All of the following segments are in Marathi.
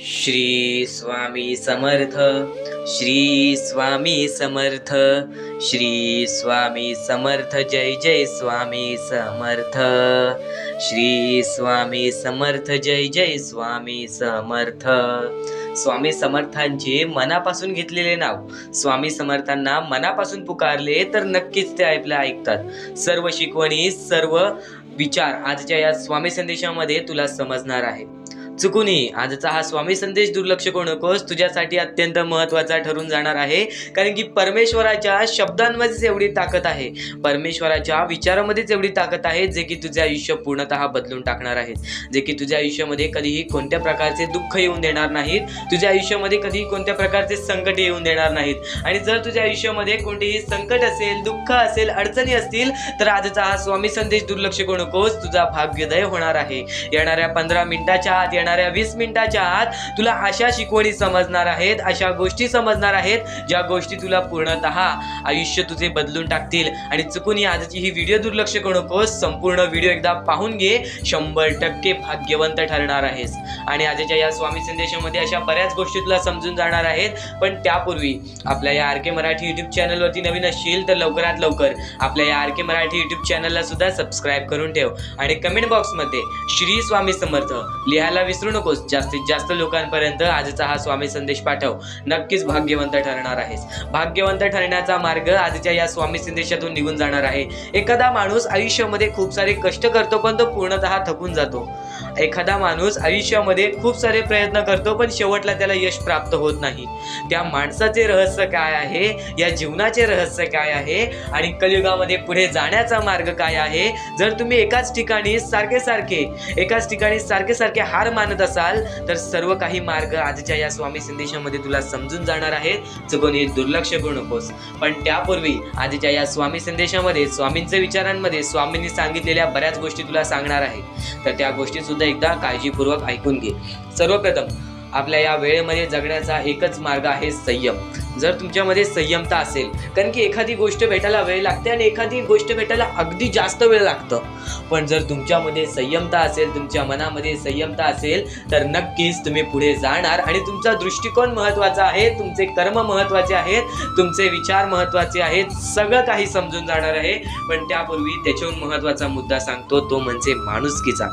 श्री स्वामी समर्थ, श्री स्वामी समर्थ, श्री स्वामी समर्थ, जय जय स्वामी समर्थ, श्री स्वामी समर्थ, जय जय स्वामी समर्थ। स्वामी समर्थांचे मनापासून घेतलेले नाव, स्वामी समर्थांना मनापासून पुकारले तर नक्कीच ते आपल्या ऐकतात। सर्व शिकवणी, सर्व विचार आजच्या या स्वामी संदेशामध्ये तुला समजणार आहे। चुकूनही आजचा हा स्वामी संदेश दुर्लक्ष करू नकोस, तुझ्यासाठी अत्यंत महत्त्वाचा ठरून जाणार आहे। कारण की परमेश्वराच्या शब्दांमध्येच एवढी ताकद आहे, परमेश्वराच्या विचारामध्येच एवढी ताकद आहे, जे की तुझे आयुष्य पूर्णतः बदलून टाकणार आहेत, जे की तुझ्या आयुष्यामध्ये कधीही कोणत्या प्रकारचे दुःख येऊन देणार नाहीत, तुझ्या आयुष्यामध्ये कधीही कोणत्या प्रकारचे संकट येऊन देणार नाहीत। आणि जर तुझ्या आयुष्यामध्ये कोणतेही संकट असेल, दुःख असेल, अडचणी असतील, तर आजचा हा स्वामी संदेश दुर्लक्ष करू नकोस, तुझा भाग्योदय होणार आहे। येणाऱ्या 15 मिनिटाच्या आत, येणाऱ्या 20 मिनिटाच्या आत तुला अशा शिकवणी समजणार आहेत, अशा गोष्टी समजणार आहेत, ज्या गोष्टी तुला पूर्णतः आयुष्य तुझे बदलून टाकतील। आणि चुकून आजची ही व्हिडिओ दुर्लक्ष करू नकोस, संपूर्ण व्हिडिओ एकदा पाहून घे, 100% भाग्यवंत ठरणार आहेस। आणि आजच्या या स्वामी संदेशामध्ये अशा बऱ्याच गोष्टी तुला समजून जाणार आहेत। पण त्यापूर्वी आपल्या या आर के मराठी यूट्यूब चॅनलवरती नवीन असशील तर लवकरात लवकर आपल्या या आर के मराठी यूट्यूब चॅनलला सुद्धा सबस्क्राईब करून ठेव आणि कमेंट बॉक्समध्ये श्री स्वामी समर्थ लिहायला विसरू नकोस। जास्तीत जास्त लोकांपर्यंत आजचा हा स्वामी संदेश पाठव, नक्कीच भाग्यवंत ठरणार आहेस। भाग्यवंत ठरण्याचा मार्ग आजच्या या स्वामी संदेशातून निघून जाणार आहे। एखादा माणूस आयुष्यामध्ये खूप सारे कष्ट करतो पण तो पूर्णतः थकून जातो। एखादा माणूस आयुष्यामध्ये खूप सारे प्रयत्न करतो पण शेवटला त्याला यश प्राप्त होत नाही। त्या माणसाचे रहस्य काय आहे, या जीवनाचे रहस्य काय आहे आणि कलियुगामध्ये पुढे जाण्याचा मार्ग काय आहे। जर तुम्ही एकाच ठिकाणी सारखे हार मानत असाल तर सर्व काही मार्ग आजच्या या स्वामी संदेशामध्ये तुला समजून जाणार आहेत। चुकूनही दुर्लक्ष करू नकोस। पण त्यापूर्वी आजच्या या स्वामी संदेशामध्ये स्वामींच्या विचारांमध्ये स्वामींनी सांगितलेल्या बऱ्याच गोष्टी तुला सांगणार आहे, तर त्या गोष्टी सुद्धा एकदा काळजीपूर्वक ऐकून घे। सर्वप्रथम आपल्या या वेळेमध्ये जगण्याचा एकच मार्ग आहे संयम। जर तुमच्यामध्ये संयमता असेल, कारण की एखादी गोष्ट भेटायला वेळ लागते आणि एखादी गोष्ट भेटायला अगदी जास्त वेळ लागतं, पण जर तुमच्यामध्ये संयमता असेल, तुमच्या मनामध्ये संयमता असेल, तर नक्कीच तुम्ही पुढे जाणार। आणि तुमचा दृष्टिकोन महत्त्वाचा आहे, तुमचे कर्म महत्त्वाचे आहेत, तुमचे विचार महत्त्वाचे आहेत, सगळं काही समजून जाणार आहे। पण त्यापूर्वी त्याच्याहून महत्त्वाचा मुद्दा सांगतो, तो म्हणजे माणुसकीचा।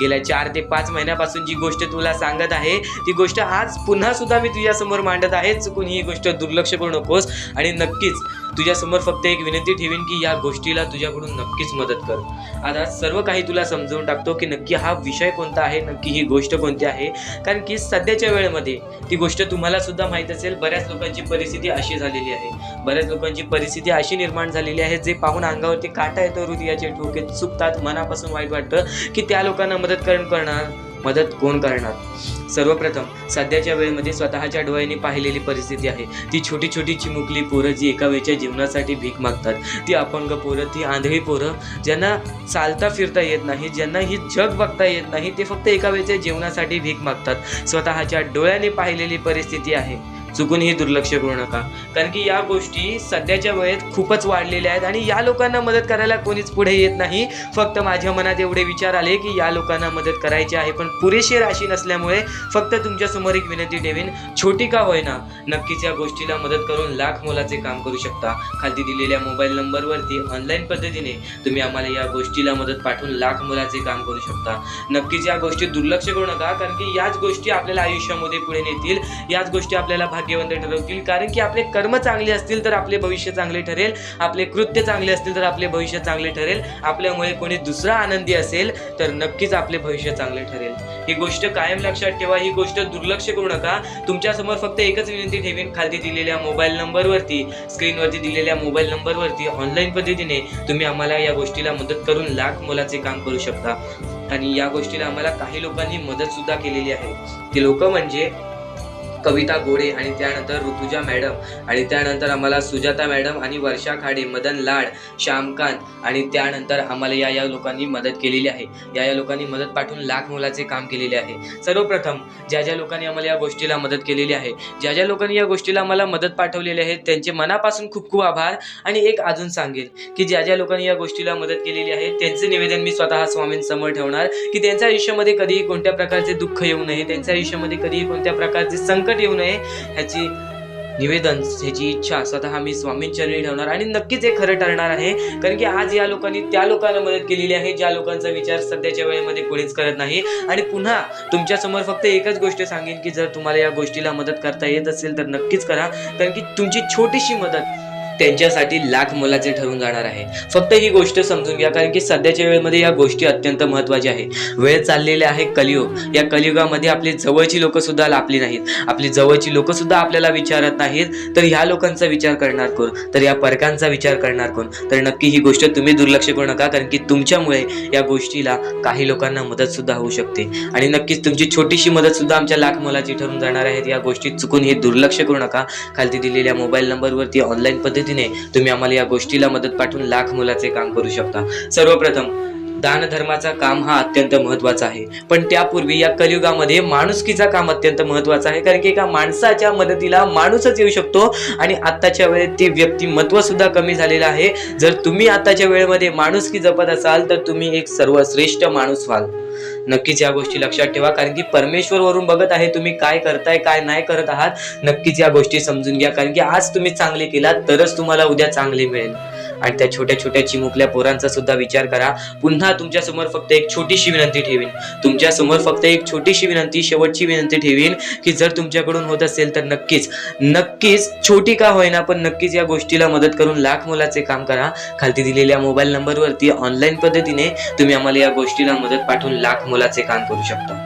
गेल्या 4 ते 5 महिन्यापासून जी गोष्ट तुला सांगत आहे, ती गोष्ट आज पुन्हा सुद्धा मी तुझ्यासमोर मांडत आहे। चुकून ही गोष्ट दुर्लक्ष करू नकोस आणि नक्कीच तुझ्यासमोर फक्त एक विनंती ठेवीन की या गोष्टीला तुझ्याकडून नक्कीच मदत कर। आता सर्व काही तुला समजावून टाकतो की नक्की हा विषय कोणता आहे, नक्की ही गोष्ट कोणती आहे। कारण की सध्याच्या वेळेमध्ये ती गोष्ट तुम्हाला सुद्धा माहीत असेल, बऱ्याच लोकांची परिस्थिती अशी झालेली आहे, बऱ्याच लोकांची परिस्थिती अशी निर्माण झालेली आहे, जे पाहून अंगावरती काटा येतो, हृदयाचे ठोके चुकतात, मनापासून वाईट वाटतं की त्या लोकांना मदत कोण करणार। सर्वप्रथम सध्याच्या वेळेमध्ये स्वतःच्या डोळ्यांनी पाहिलेली परिस्थिती आहे, ती छोटी छोटी चिमुकली पोरं जी एका वेळच्या जीवनासाठी भीक मागतात, ती अपंग पोरं, ती आंधळी पोरं, ज्यांना चालता फिरता येत नाही, ज्यांना ही जग बघता येत नाही, ते फक्त एका वेळच्या जीवनासाठी भीक मागतात। स्वतःच्या डोळ्यांनी पाहिलेली परिस्थिती आहे, चुकूनही दुर्लक्ष करू नका। कारण की या गोष्टी सध्याच्या वेळेत खूपच वाढलेल्या आहेत आणि या लोकांना मदत करायला कोणीच पुढे येत नाही। फक्त माझ्या मनात एवढे विचार आले की या लोकांना मदत करायची आहे, पण पुरेशी राशी नसल्यामुळे फक्त तुमच्यासमोर एक विनंती ठेवीन, छोटी का होईना, नक्कीच या गोष्टीला मदत करून लाख मोलाचे काम करू शकता। खाली दिलेल्या मोबाईल नंबरवरती ऑनलाईन पद्धतीने तुम्ही आम्हाला या गोष्टीला मदत पाठवून लाख मोलाचे काम करू शकता। नक्कीच या गोष्टी दुर्लक्ष करू नका, कारण की याच गोष्टी आपल्याला आयुष्यामध्ये पुढे नेतील, याच गोष्टी आपल्याला भाग्यवंत ठरवतील। कारण की आपले कर्म चांगले असतील तर आपले भविष्य चांगले ठरेल, आपले कृत्य चांगले असतील तर आपले भविष्य चांगले ठरेल, आपल्यामुळे कोणी दुसरा आनंदी असेल तर नक्कीच आपले भविष्य चांगले ठरेल। ही गोष्ट कायम लक्षात ठेवा, ही गोष्ट दुर्लक्ष करू नका। तुमच्यासमोर फक्त एकच विनंती ठेवीन, खाली दिलेल्या मोबाईल नंबरवरती, स्क्रीनवरती दिलेल्या मोबाईल नंबरवरती ऑनलाईन पद्धतीने तुम्ही आम्हाला या गोष्टीला मदत करून लाख मोलाचे काम करू शकता। आणि या गोष्टीला आम्हाला काही लोकांनी मदत सुद्धा केलेली आहे। ते लोक म्हणजे कविता गोडे आणि त्यानंतर ऋतुजा मॅडम आणि त्यानंतर आम्हाला सुजाता मॅडम आणि वर्षा खाडे, मदन लाड, श्यामकांत आणि त्यानंतर आम्हाला या लोकांनी मदत केलेली आहे. या लोकांनी मदत पाठवून लाख मोलाचे काम केलेले आहे. सर्वप्रथम ज्या लोकांनी आम्हाला या गोष्टीला मदत केलेली आहे, ज्या लोकांनी या गोष्टीला आम्हाला मदत पाठवलेली आहे, त्यांचे मनापासून खूप खूप आभार. आणि एक अजून सांगेल की ज्या लोकांनी या गोष्टीला मदत केलेली आहे त्यांचे निवेदन मी स्वतः स्वामींसमोर ठेवणार की त्यांच्या आयुष्यामध्ये कधीही कोणत्या प्रकारचे दुःख येऊ नये, त्यांच्या आयुष्यामध्ये कधीही कोणत्या प्रकारचे संकट येऊ नये, ह्याची निवेदन, ह्याची इच्छा स्वतः मी स्वामींचरणी ठेवणार. आणि नक्कीच हे खरं ठरणार आहे, कारण की आज या लोकांनी त्या लोकांना मदत केलेली आहे ज्या लोकांचा विचार सध्याच्या वेळेमध्ये कोणीच करत नाही. आणि पुन्हा तुमच्या समोर फक्त एकच गोष्ट सांगेन की जर तुम्हाला या गोष्टीला मदत करता येत असेल तर नक्कीच करा, कारण की तुमची छोटीशी मदत त्यांच्यासाठी लाख मोलाचे ठरून जाणार आहे. फक्त ही गोष्ट समजून घ्या, कारण की सध्याच्या वेळेमध्ये या गोष्टी अत्यंत महत्त्वाच्या आहे. वेळ चाललेली आहे कलियुग. या कलियुगामध्ये आपली जवळची लोक सुद्धा आपली नाहीत, आपली जवळची लोक सुद्धा आपल्याला विचारत नाहीत. तर ह्या लोकांचा विचार करणार कोण, तर या परकांचा विचार करणार कोण. तर नक्की ही गोष्ट तुम्ही दुर्लक्ष करू नका, कारण की तुमच्यामुळे या गोष्टीला काही लोकांना मदत सुद्धा होऊ शकते. आणि नक्कीच तुमची छोटीशी मदत सुद्धा आमच्या लाख मोलाची ठरून जाणार आहेत. या गोष्टीत चुकून हे दुर्लक्ष करू नका. खालती दिलेल्या मोबाईल नंबरवरती ऑनलाईन पद्धतीने तुम्ही आम्हाला या गोष्टीला मदत पाठवून लाख मोलाचे काम करू शकता. सर्वप्रथम दान धर्माचा काम हा अत्यंत महत्त्वाचा आहे, पण त्यापूर्वी या कलियुगामध्ये माणुसकीचा काम अत्यंत महत्त्वाचा आहे, कारण की एका माणसाच्या मदतीला माणूसच येऊ शकतो. आणि आत्ताच्या वेळेत ते व्यक्तिमत्व सुद्धा कमी झालेलं आहे. जर तुम्ही आत्ताच्या वेळेमध्ये माणुसकी जपत असाल तर तुम्ही एक सर्वश्रेष्ठ माणूस व्हाल. नक्कीच या गोष्टी लक्षात ठेवा, कारण की परमेश्वर वरून बघत आहे तुम्ही काय करताय, काय नाही करत आहात. नक्कीच या गोष्टी समजून घ्या, कारण की आज तुम्ही चांगले केलात तरच तुम्हाला उद्या चांगले मिळेल. आणि त्या छोट्या छोट्या चिमुकल्या पोरांचा सुद्धा विचार करा. पुन्हा तुमच्या समोर फक्त एक छोटीशी विनंती ठेवीन, तुमच्या समोर फक्त एक छोटीशी विनंती, शेवटची विनंती ठेवीन की जर तुमच्याकडून होत असेल तर नक्कीच छोटी का होईना पण नक्कीच या गोष्टीला मदत करून लाख मोलाचे काम करा. खालती दिलेल्या मोबाईल नंबरवरती ऑनलाईन पद्धतीने तुम्ही आम्हाला या गोष्टीला मदत पाठवून लाख मोलाचे काम करू शकता.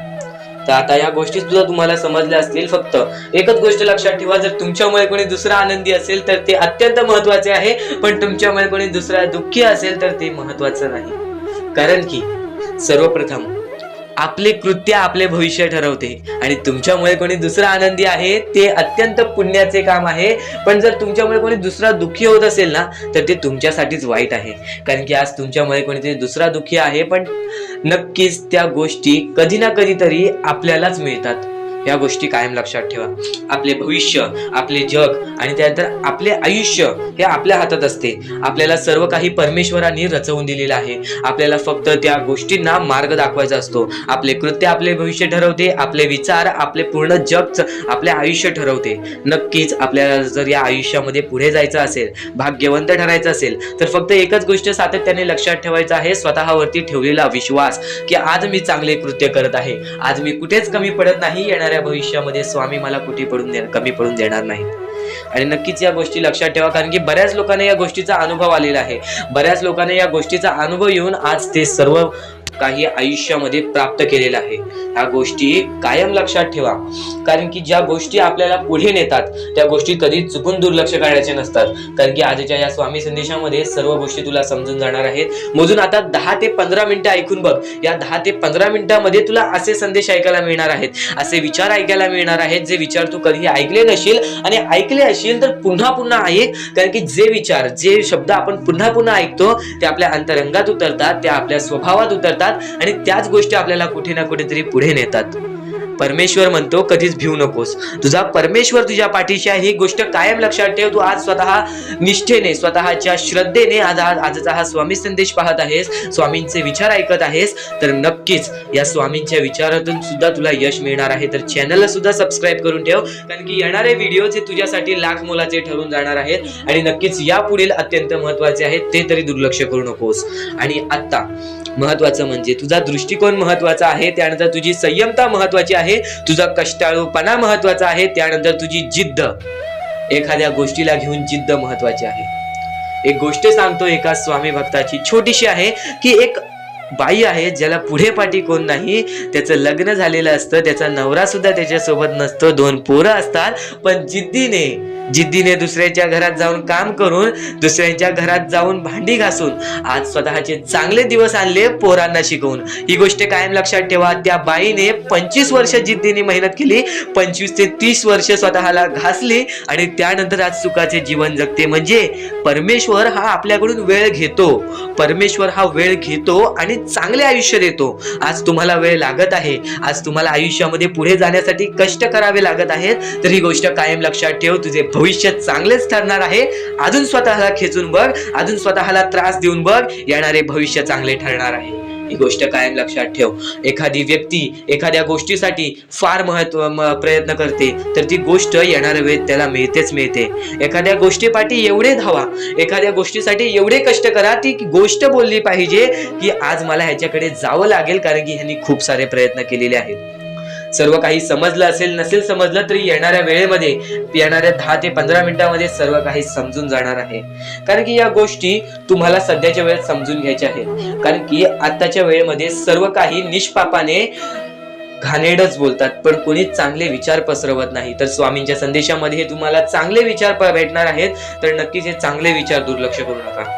तर आता या गोष्टी सुद्धा तुम्हाला समजल्या असतील. फक्त एकच गोष्ट लक्षात ठेवा, जर तुमच्यामुळे कोणी दुसरा आनंदी असेल तर ते अत्यंत महत्त्वाचे आहे, पण तुमच्यामुळे कोणी दुसरा दुःखी असेल तर ते महत्त्वाचं नाही. कारण की सर्वप्रथम आपले कृत्य आपले भविष्य ठरवते. आणि तुमच्यामुळे कोणी दुसरा आनंदी आहे ते अत्यंत पुण्याचे काम आहे, पण जर तुमच्यामुळे कोणी दुसरा दुःखी होत असेल ना तर ते तुमच्यासाठीच वाईट आहे. कारण की आज तुमच्यामुळे कोणीतरी दुसरा दुःखी आहे, पण नक्कीच त्या गोष्टी कधी ना कधीतरी आपल्यालाच मिळतात. या गोष्टी कायम लक्षात ठेवा. आपले भविष्य, आपले जग आणि त्यानंतर आपले आयुष्य हे आपल्या हातात असते. आपल्याला सर्व काही परमेश्वरांनी रचवून दिलेलं आहे. आपल्याला फक्त त्या गोष्टींना मार्ग दाखवायचा असतो. आपले कृत्य आपले भविष्य ठरवते, आपले विचार आपले पूर्ण जग आपले आयुष्य ठरवते. नक्कीच आपल्याला जर या आयुष्यामध्ये पुढे जायचं असेल, भाग्यवंत ठरायचं असेल तर फक्त एकच गोष्ट सातत्याने लक्षात ठेवायचं आहे, स्वतःवरती ठेवलेला विश्वास की आज मी चांगले कृत्य करत आहे, आज मी कुठेच कमी पडत नाही, येणाऱ्या भविष्यामध्ये स्वामी मला कुठे कमी पडून देणार नाही. आणि नक्कीच या गोष्टी लक्षात ठेवा, कारण की बऱ्याच लोकांना या गोष्टीचा अनुभव आलेला आहे. बऱ्याच लोकांना या गोष्टीचा अनुभव येऊन आज ते सर्व काही आयुष्यामध्ये प्राप्त केलेलं आहे. ह्या गोष्टी कायम लक्षात ठेवा, कारण की ज्या गोष्टी आपल्याला पुढे नेतात त्या गोष्टी कधी चुकून दुर्लक्ष करायचे नसतात. कारण की आजच्या या स्वामी संदेशामध्ये सर्व गोष्टी तुला समजून जाणार आहेत. मोजून आता 10 ते 15 मिनिटं ऐकून बघ. या 10 ते 15 मिनिटांमध्ये तुला असे संदेश ऐकायला मिळणार आहेत, असे विचार ऐकायला मिळणार आहेत जे विचार तू कधी ऐकले नशील, आणि ऐकले असशील तर पुन्हा पुन्हा ऐक. कारण की जे विचार, जे शब्द आपण पुन्हा पुन्हा ऐकतो ते आपल्या अंतरंगात उतरतात, ते आपल्या स्वभावात उतरतात आणि त्याच गोष्टी आपल्याला कुठे ना कुठेतरी पुढे नेतात. परमेश्वर म्हणतो कधीच भिवू नकोस, तुझा परमेश्वर तुझ्या पाठीशी आहे. ही गोष्ट कायम लक्षात ठेव. तू आज स्वतः निष्ठेने, स्वतःच्या श्रद्धेने आजचा हा स्वामी संदेश पाहत आहेस, स्वामींचे विचार ऐकत आहेस, तर नक्कीच या स्वामींच्या विचारातून सुद्धा तुला यश मिळणार आहे. तर चॅनलला सुद्धा सबस्क्राईब करून ठेव, कारण की येणारे व्हिडिओज हे तुझ्यासाठी लाख मोलाचे ठरून जाणार आहेत. आणि नक्कीच यापुढील अत्यंत महत्त्वाचे आहेत, ते तरी दुर्लक्ष करू नकोस. आणि आता महत्त्वाचं म्हणजे तुझा दृष्टिकोन महत्त्वाचा आहे, त्यानंतर तुझी संयमता महत्त्वाची आहे, तुझा कष्टाळूपणा महत्त्वाचा आहे, त्यानंतर तुझी जिद्द, एखाद्या गोष्टीला घेऊन जिद्द महत्त्वाची आहे. एक गोष्ट सांगतो एका स्वामी भक्ताची, छोटीशी आहे, की एक बाई आहे ज्याला पुढे पाठी कोण नाही, त्याचं लग्न झालेलं असतं, त्याचा नवरा सुद्धा त्याच्यासोबत नसतो, 2 पोरं असतात, पण जिद्दीने दुसऱ्यांच्या घरात जाऊन काम करून, दुसऱ्यांच्या घरात जाऊन भांडी घासून आज स्वतःचे चांगले दिवस आणले पोरांना शिकवून. ही गोष्ट कायम लक्षात ठेवा. त्या बाईने 25 वर्ष जिद्दीने मेहनत केली, 25 ते 30 वर्ष स्वतःला घासली आणि त्यानंतर आज सुखाचे जीवन जगते. म्हणजे परमेश्वर हा आपल्याकडून वेळ घेतो, परमेश्वर हा वेळ घेतो आणि चांगले आयुष्य देतो. आज तुम्हाला वेळ लागत आहे, आज तुम्हाला आयुष्यामध्ये पुढे जाण्यासाठी कष्ट करावे लागत आहेत, तर ही गोष्ट कायम लक्षात ठेव. तुझे भविष्य चांगलेच ठरणार आहे. अजून स्वतःला खेचून बघ, अजून स्वतःला त्रास देऊन बघ, येणारे भविष्य चांगले ठरणार आहे. ही गोष्ट कायम लक्षात ठेव. एखादी व्यक्ती एखाद्या गोष्टीसाठी फार प्रयत्न करते, तर ती गोष्ट येणाऱ्या वेळेत त्याला मिळते. एखाद्या गोष्टीपाठी एवढे धावा, एखाद्या गोष्टीसाठी एवढे कष्ट करा, ती गोष्ट बोलली पाहिजे की आज मला ह्याच्याकडे जावं लागेल, कारण की ह्यांनी खूप सारे प्रयत्न केलेले आहेत. सर्व काही समजलं असेल, नसेल समजलं तरी येणाऱ्या वेळेमध्ये, येणाऱ्या 10 ते 15 मिनिटांमध्ये सर्व काही समजून जाणार आहे. कारण की या गोष्टी तुम्हाला सध्याच्या वेळेत समजून घ्यायच्या आहेत. कारण की आताच्या वेळेमध्ये सर्व काही निष्पापाने घाणेरडच बोलतात, पण कोणी चांगले विचार पसरवत नाही. तर स्वामींच्या संदेशामध्ये हे तुम्हाला चांगले विचार भेटणार आहेत, तर नक्कीच हे चांगले विचार दुर्लक्ष करू नका.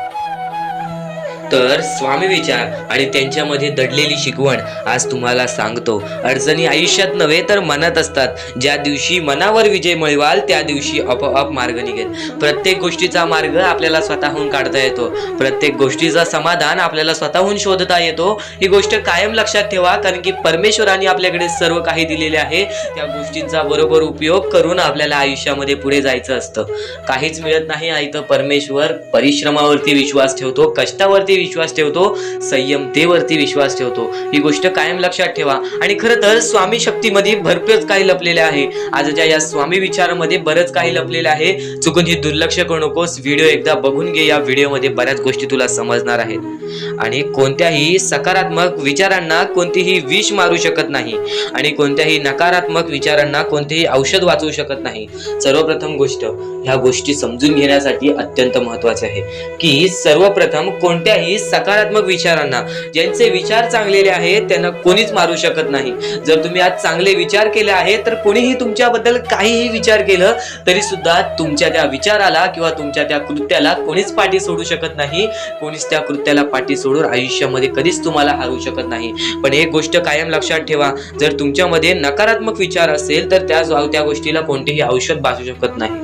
तर स्वामी विचार आणि त्यांच्यामध्ये दडलेली शिकवण आज तुम्हाला सांगतो. अडचणी आयुष्यात नव्हे तर मनात असतात. ज्या दिवशी मनावर विजय मिळवाल त्या दिवशी आपोआप मार्ग निघेल. प्रत्येक गोष्टीचा मार्ग आपल्याला स्वतःहून काढता येतो, प्रत्येक गोष्टीचा समाधान आपल्याला स्वतःहून शोधता येतो. ही गोष्ट कायम लक्षात ठेवा, कारण की परमेश्वराने आपल्याकडे सर्व काही दिलेले आहे. त्या गोष्टींचा बरोबर उपयोग करून आपल्याला आयुष्यामध्ये पुढे जायचं असतं. काहीच मिळत नाही आहे तर परमेश्वर परिश्रमावरती विश्वास ठेवतो, कष्टावरती विश्वास ठेवतो, संयमतेवरती विश्वास ठेवतो. ही गोष्ट कायम लक्षात ठेवा. आणि खरं तर स्वामी शक्तीमध्ये भरपूर काही लपलेले आहे. आजच्या या स्वामी विचारामध्ये बरंच काही लपलेलं आहे. चुकून ही दुर्लक्ष करू नकोस. व्हिडिओ एकदा बघून घे. या व्हिडिओमध्ये बऱ्याच गोष्टी तुला समजणार आहेत. आणि कोणत्याही सकारात्मक विचारांना कोणतीही विष मारू शकत नाही, आणि कोणत्याही नकारात्मक विचारांना कोणतेही औषध वाचवू शकत नाही. सर्वप्रथम गोष्ट, ह्या गोष्टी समजून घेण्यासाठी अत्यंत महत्वाचे आहे की सर्वप्रथम कोणत्याही सकारात्मक विचारांना, ज्यांचे विचार चांगलेले आहेत त्यांना कोणीच मारू शकत नाही. जर तुम्ही आज चांगले विचार केले आहेत तर कोणीही तुमच्याबद्दल काहीही विचार केलं तरी सुद्धा तुमच्या त्या विचाराला किंवा तुमच्या त्या कृत्याला कोणीच पाठी सोडू शकत नाही. कोणीच त्या कृत्याला पाठी सोडून आयुष्यामध्ये कधीच तुम्हाला हरवू शकत नाही. पण एक गोष्ट कायम लक्षात ठेवा, जर तुमच्यामध्ये नकारात्मक विचार असेल तर त्या गोष्टीला कोणतेही औषध वाचू शकत नाही.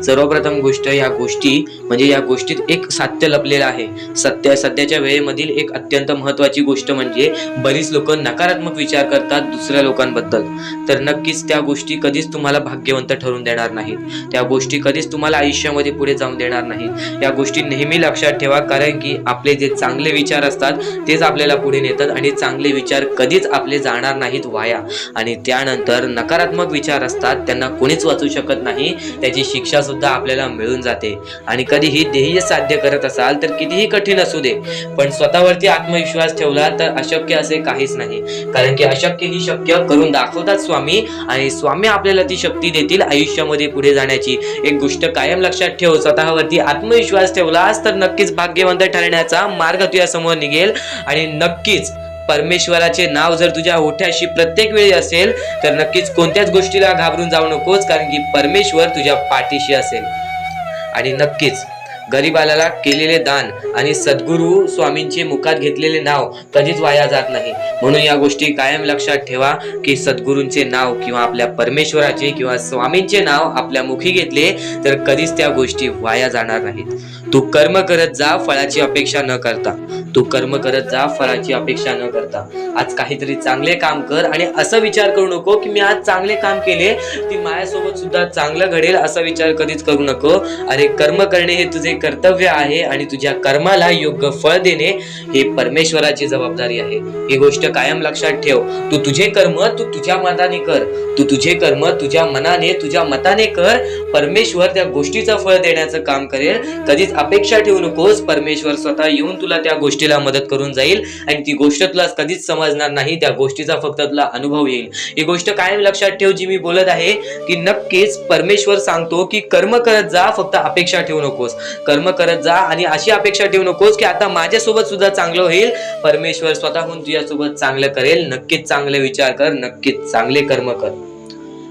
सर्वप्रथम गोष्ट, या गोष्टीत एक सत्य लपलेलं आहे. सध्याच्या वेळेमधील एक अत्यंत महत्वाची गोष्ट म्हणजे बरीच लोक नकारात्मक विचार करतात दुसऱ्या लोकांबद्दल. तर नक्कीच त्या गोष्टी कधीच तुम्हाला भाग्यवंत ठरून देणार नाहीत. त्या गोष्टी कधीच तुम्हाला आयुष्यामध्ये पुढे जाऊन देणार नाहीत. या गोष्टी नेहमी लक्षात ठेवा, कारण की आपले जे चांगले विचार असतात तेच आपल्याला पुढे नेतात, आणि चांगले विचार कधीच आपले जाणार नाहीत वाया. आणि त्यानंतर नकारात्मक विचार असतात त्यांना कोणीच वाचू शकत नाही. त्याची शिक्षा सुद्धा आपल्याला मिळून जाते. आणि कधीही ध्येय साध्य करत असाल तर कितीही कठीण असू दे, पण स्वतःवरती आत्मविश्वास ठेवला तर अशक्य असे काहीच नाही. कारण की अशक्य ही शक्य करून दाखवतात स्वामी, आणि स्वामी आपल्याला ती शक्ती देतील आयुष्यामध्ये पुढे जाण्याची. एक गोष्ट कायम लक्षात ठेव, स्वतःवरती आत्मविश्वास ठेवलास तर नक्कीच भाग्यवंत ठरण्याचा मार्ग तुझ्या समोर निघेल. आणि नक्कीच परमेश्वराचे नाव जर तुझ्या ओठ्याशी प्रत्येक वेळी असेल तर नक्कीच कोणत्याच गोष्टीला घाबरून जाऊ नकोस, कारण की परमेश्वर तुझ्या पाठीशी असेल. आणि नक्कीच गरीबाला केलेले दान आणि सद्गुरू स्वामींचे मुखात घेतलेले नाव कधीच वाया जात नाही. म्हणून या गोष्टी कायम लक्षात ठेवा की सद्गुरूंचे नाव किंवा आपल्या परमेश्वराचे किंवा स्वामींचे नाव आपल्या मुखी घेतले तर कधीच त्या गोष्टी वाया जाणार नाहीत. तू कर्म करत जा, फळाची अपेक्षा न करता. तू कर्म करत जा, फळाची अपेक्षा न करता. आज काहीतरी चांगले काम कर आणि असा विचार करू नको की मी आज चांगले काम केले ती माझ्यासोबत सुद्धा चांगलं घडेल, असा विचार कधीच करू नको. अरे कर्म करणे हे तुझे कर्तव्य आहे आणि तुझ्या कर्माला योग्य फळ देणे हे परमेश्वराची जबाबदारी आहे. ही गोष्ट कायम लक्षात ठेव. तू तुझे कर्म तू तुझ्या मताने कर, तू तुझे कर्म तुझ्या मनाने तुझ्या मताने कर. परमेश्वर त्या गोष्टीचं फळ देण्याचं काम करेल. कधीच अपेक्षा ठेवू नकोस. परमेश्वर स्वतः येऊन तुला त्या गोष्टीला मदत करून जाईल आणि ती गोष्ट तुला कधीच समजणार नाही. त्या गोष्टीचा फक्त तुला अनुभव येईल. ही गोष्ट कायम लक्षात ठेव जी मी बोलत आहे की नक्कीच परमेश्वर सांगतो की कर्म करत जा, फक्त अपेक्षा ठेवू नकोस. कर्म करत जा आणि अशी अपेक्षा ठेवू नकोस की आता माझ्यासोबत सुद्धा चांगलं होईल. परमेश्वर स्वतःहून तुझ्यासोबत चांगलं करेल. नक्कीच चांगले विचार कर, नक्कीच चांगले कर्म कर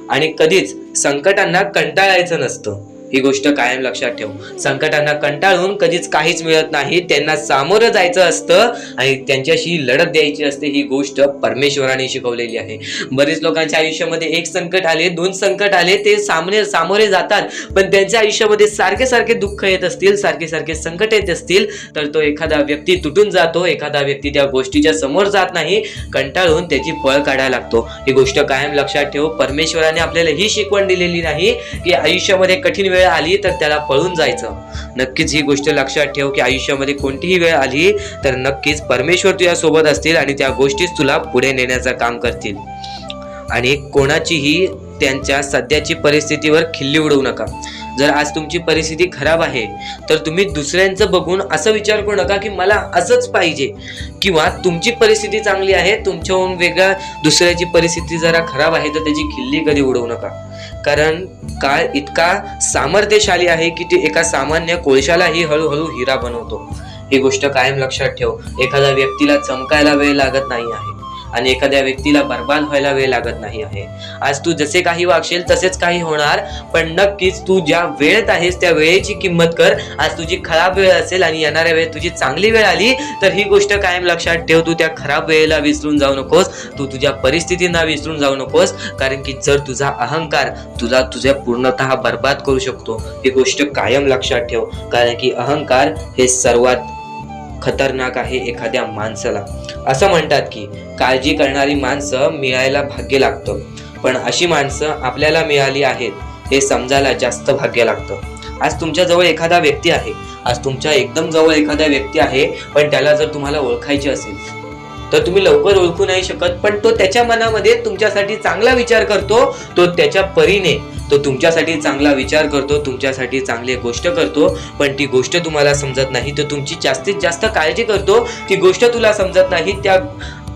आणि कधीच संकटांना कंटाळायचं नसतं. ही गोष्ट कायम लक्षात ठेव. संकटांना कंटाळून कधीच काहीच मिळत नाही. त्यांना सामोरं जायचं असतं आणि त्यांच्याशी लढत द्यायची असते. ही गोष्ट परमेश्वराने शिकवलेली आहे. बरेच लोकांच्या आयुष्यामध्ये एक संकट आले, दोन संकट आले, ते सामोरे जातात, पण त्यांच्या आयुष्यामध्ये सारखे सारखे दुःख येत असतील, सारखे सारखे संकट येत असतील, तर तो एखादा व्यक्ती तुटून जातो. एखादा व्यक्ती त्या गोष्टीच्या समोर जात नाही, कंटाळून त्याची पळ काढायला लागतो. ही गोष्ट कायम लक्षात ठेव. परमेश्वराने आपल्याला ही शिकवण दिलेली नाही की आयुष्यामध्ये कठीण वेळ आली तर त्याला पळून जायचं. नक्कीच ही गोष्ट लक्षात ठेव की आयुष्यामध्ये कोणतीही वेळ आली तर नक्कीच परमेश्वर तुझ्या सोबत असतील आणि त्या गोष्टीच तुला पुढे नेण्याचं काम करतील. आणि कोणाचीही त्यांच्या सध्याची परिस्थितीवर खिल्ली उडवू नका. जर आज तुमची परिस्थिती खराब आहे तर तुम्ही दुसऱ्यांचं बघून असं विचार करू नका की मला असंच पाहिजे, किंवा तुमची परिस्थिती चांगली आहे, तुमच्याहून वेगळ्या दुसऱ्याची परिस्थिती जरा खराब आहे तर त्याची खिल्ली कधी उडवू नका. कारण काळ इतका सामर्थ्यशाली आहे की ते एका सामान्य कोळशालाही हळूहळू हिरा बनवतो. ही गोष्ट कायम लक्षात ठेव. एखाद्या व्यक्तीला चमकायला वेळ लागत नाही आहे आणि एखाद्या व्यक्तीला बर्बाद व्हायला वेळ लागत नाही आहे. आज तू जसे काही वागशील तसेच काही होणार, पण नक्कीच तू ज्या वेळेत आहेस त्या वेळेची किंमत कर. आज तुझी खराब वेळ असेल आणि येणाऱ्या वेळेत तुझी चांगली वेळ आली तर ही गोष्ट कायम लक्षात ठेव. तू त्या खराब वेळेला विसरून जाऊ नकोस, तू तुझ्या परिस्थितींना विसरून जाऊ नकोस. कारण की जर तुझा अहंकार तुला तुझ्या पूर्णतः बर्बाद करू शकतो. ही गोष्ट कायम लक्षात ठेव. कारण की अहंकार हे सर्वात खतरनाक आहे एखाद्या माणसाला. असं म्हणतात की काळजी करणारी माणसं मिळायला भाग्य लागतं, पण अशी माणसं आपल्याला मिळाली आहेत हे समजायला जास्त भाग्य लागतं. आज तुमच्या जवळ एखादा व्यक्ती आहे, आज तुमच्या एकदम जवळ एखादा व्यक्ती आहे, पण त्याला जर तुम्हाला ओळखायचे असेल तर तुम्ही लवकर ओळखू नाही शकत, पण तो त्याच्या मनामध्ये तुमच्यासाठी चांगला विचार करतो. तो त्याच्या परीने तो तुमच्यासाठी चांगला विचार करतो, तुमच्यासाठी चांगली गोष्ट करतो, पण ती गोष्ट तुम्हाला समजत नाही. तो तुमची जास्तीत जास्त काळजी करतो, ती गोष्ट तुला समजत नाही. त्या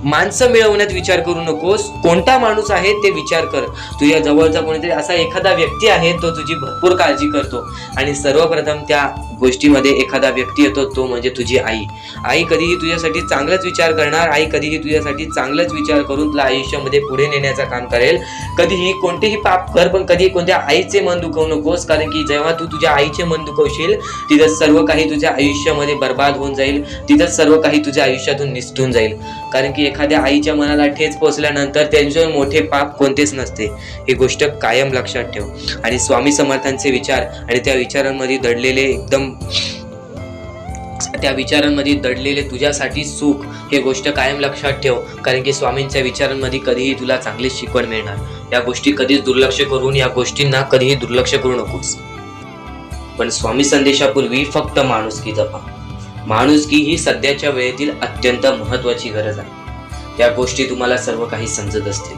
माणसं मिळवण्यात विचार करू नकोस, कोणता माणूस आहे ते विचार कर. तुझ्या जवळचा कोणीतरी असा एखादा व्यक्ती आहे तो तुझी भरपूर काळजी करतो. आणि सर्वप्रथम त्या गोष्टीमध्ये एखादा व्यक्ती येतो, तो म्हणजे तुझी आई. आई कधीही तुझ्यासाठी चांगलाच विचार करणार. आई कधीही तुझ्यासाठी चांगलाच विचार करून तुला आयुष्यामध्ये पुढे नेण्याचं काम करेल. कधीही कोणतेही पाप कर, पण कधी कोणत्या आईचे मन दुखवू नकोस. कारण की जेव्हा तू तुझ्या आईचे मन दुखवशील तिथं सर्व काही तुझ्या आयुष्यामध्ये बर्बाद होऊन जाईल, तिथं सर्व काही तुझ्या आयुष्यातून निसटून जाईल. कारण की एखाद्या आईच्या मनाला ठेच पोचल्यानंतर त्यांच्यावर मोठे पाप कोणतेच नसते. ही गोष्ट कायम लक्षात ठेव. आणि स्वामी समर्थांचे विचार आणि त्या विचारांमध्ये दडलेले तुझ्यासाठी सुख, हे गोष्ट कायम लक्षात ठेव. कारण की स्वामींच्या विचारांमध्ये कधीही तुला चांगली शिकवण मिळणार. या गोष्टी कधीच दुर्लक्ष करून या गोष्टींना कधीही दुर्लक्ष करू नकोस. पण स्वामी संदेशापूर्वी फक्त माणुसकी जपा. माणुसकी ही सध्याच्या वेळेतील अत्यंत महत्वाची गरज आहे. त्या गोष्टी तुम्हाला सर्व काही समजत असतील,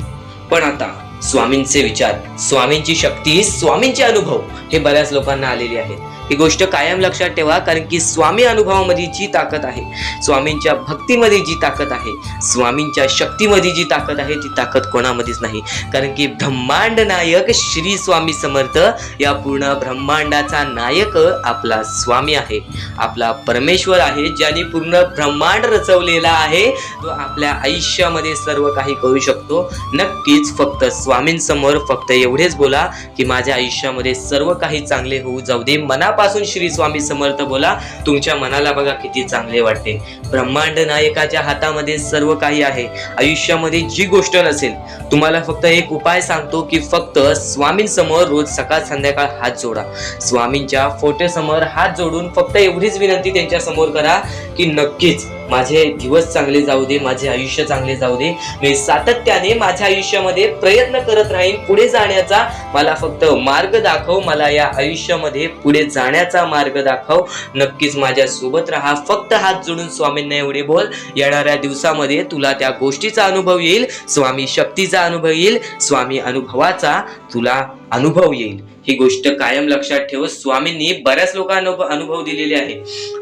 पण आता स्वामींचे विचार, स्वामींची शक्ती, स्वामींचे अनुभव हे बऱ्याच लोकांना आलेले आहेत. ही गोष्ट कायम लक्षात ठेवा. कारण की स्वामी अनुभवामध्ये जी ताकद आहे, स्वामींच्या भक्तीमध्ये जी ताकद आहे, स्वामींच्या शक्तीमध्ये जी ताकद आहे, ती ताकद कोणामध्येच नाही. कारण की ब्रह्मांड नायक श्री स्वामी समर्थ, या पूर्ण ब्रह्मांडाचा नायक आपला स्वामी आहे, आपला परमेश्वर आहे, ज्याने पूर्ण ब्रह्मांड रचवलेला आहे. तो आपल्या आयुष्यामध्ये सर्व काही करू शकतो. नक्कीच फक्त स्वामींसमोर फक्त एवढेच बोला की माझ्या आयुष्यामध्ये सर्व काही चांगले होऊ जाऊ दे. मनापासून श्री स्वामी समर्थ बोला. तुमच्या मनाला बघा किती चांगले वाटते. ब्रह्मांड नायकाच्या हातामध्ये सर्व काही आहे. आयुष्यामध्ये जी गोष्ट नसेल, तुम्हाला फक्त एक उपाय सांगतो की फक्त स्वामींसमोर रोज सकाळ संध्याकाळ हात जोडा. स्वामींच्या फोटोसमोर हात जोडून फक्त एवढीच विनंती त्यांच्या समोर करा की नक्कीच माझे दिवस चांगले जाऊ दे, माझे आयुष्य चांगले जाऊ दे. मी सातत्याने माझ्या आयुष्यामध्ये प्रयत्न करत राहीन पुढे जाण्याचा. मला फक्त मार्ग दाखव, मला या आयुष्यामध्ये पुढे जाण्याचा मार्ग दाखव. नक्कीच माझ्या सोबत राहा. फक्त हात जोडून स्वामींना एवढे बोल. येणाऱ्या दिवसामध्ये तुला त्या गोष्टीचा अनुभव येईल, स्वामी शक्तीचा अनुभव येईल, स्वामी अनुभवाचा तुला अनुभव येईल. ही गोष्ट कायम लक्षात ठेव. स्वामींनी बऱ्याच लोकांना अनुभव दिलेले आहे.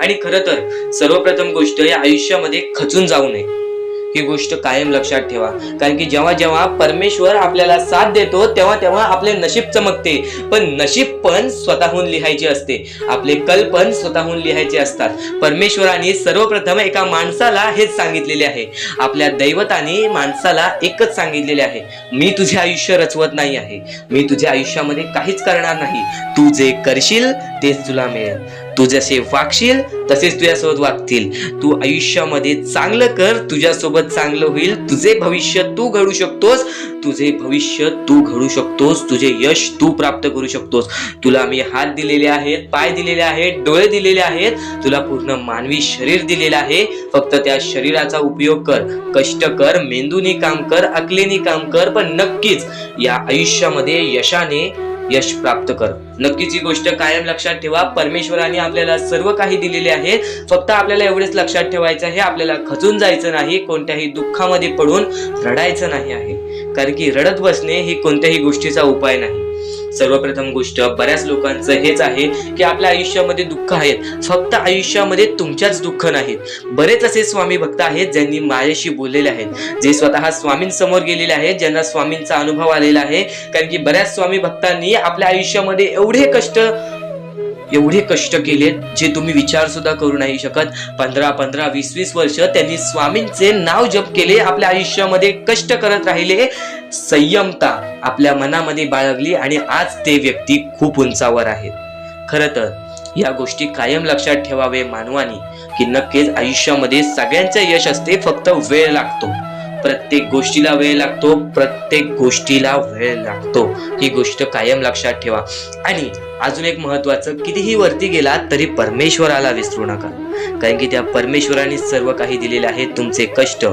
आणि खरं तर सर्वप्रथम गोष्ट, या आयुष्यामध्ये खचून जाऊ नये. ही गोष्ट कायम लक्षात ठेवा. कारण की जेव्हा जेव्हा परमेश्वर आपल्याला साथ देतो तेव्हा तेव्हा आपले नशीब चमकते. पण नशीब पण स्वतःहून लिहायचे असते, आपले कल पण स्वतःहून लिहायचे असतात. परमेश्वराने सर्वप्रथम एका माणसाला हेच सांगितलेले आहे, आपल्या दैवताने माणसाला एकच सांगितलेले आहे, मी तुझे आयुष्य रचवत नाही आहे, मी तुझ्या आयुष्यामध्ये काहीच करणार नाही, तू जे करशील तेच तुला मिळेल, तू जसे वागशील तसेच तुझ्यासोबत वागतील, तू आयुष्यामध्ये चांगलं कर, तुझ्यासोबत चांगलं होईल, तुझे भविष्य तू घडू शकतोस, तुझे भविष्य तू घडू शकतोस, तुझे यश तू प्राप्त करू शकतोस. तुला मी हात दिलेले आहेत, पाय दिलेले आहेत, डोळे दिलेले आहेत, तुला पूर्ण मानवी शरीर दिलेलं आहे. फक्त त्या शरीराचा उपयोग कर, कष्ट कर, मेंदूने काम कर, अकलेने काम कर, पण नक्कीच या आयुष्यामध्ये यशाने यश प्राप्त कर. नक्कीच ही गोष्ट कायम लक्षात ठेवा. परमेश्वराने आपल्याला सर्व काही दिलेले आहे. फक्त आपल्याला एवढेच लक्षात ठेवायचं आहे, आपल्याला खचून जायचं नाही, कोणत्याही दुःखामध्ये पडून रडायचं नाही आहे. कारण की रडत बसणे ही कोणत्याही गोष्टीचा उपाय नाही. सर्वप्रथम गोष्ट बऱ्याच लोकांचं हेच आहे की आपल्या आयुष्यामध्ये दुःख आहेत, फक्त आयुष्यामध्ये तुमच्याच दुःख नाहीत. बरेच असे स्वामी भक्त आहेत ज्यांनी माझ्याशी बोललेले आहेत, जे स्वतः स्वामींसमोर गेलेले आहेत, ज्यांना स्वामींचा अनुभव आलेला आहे. कारण की बऱ्याच स्वामी भक्तांनी आपल्या आयुष्यामध्ये एवढे कष्ट केलेत जे तुम्ही विचार सुद्धा करू नाही शकत. 15 20 वर्ष त्यांनी स्वामींचे नाव जप केले, आपल्या आयुष्यामध्ये कष्ट करत राहिले, संयमता आपल्या मनामध्ये बाळगली आणि आज ते व्यक्ती खूप उंचावर आहेत. खरं तर या गोष्टी कायम लक्षात ठेवावे मानवानी की नक्कीच आयुष्यामध्ये सगळ्यांचं यश असते, फक्त वेळ लागतो. प्रत्येक गोष्टीला वेळ लागतो, प्रत्येक गोष्टीला वेळ लागतो. ही गोष्ट कायम लक्षात ठेवा. आणि अजून एक महत्वाचं, कितीही वरती गेला तरी परमेश्वराला विसरू नका. कारण की त्या परमेश्वराने सर्व काही दिलेले आहे. तुमचे कष्ट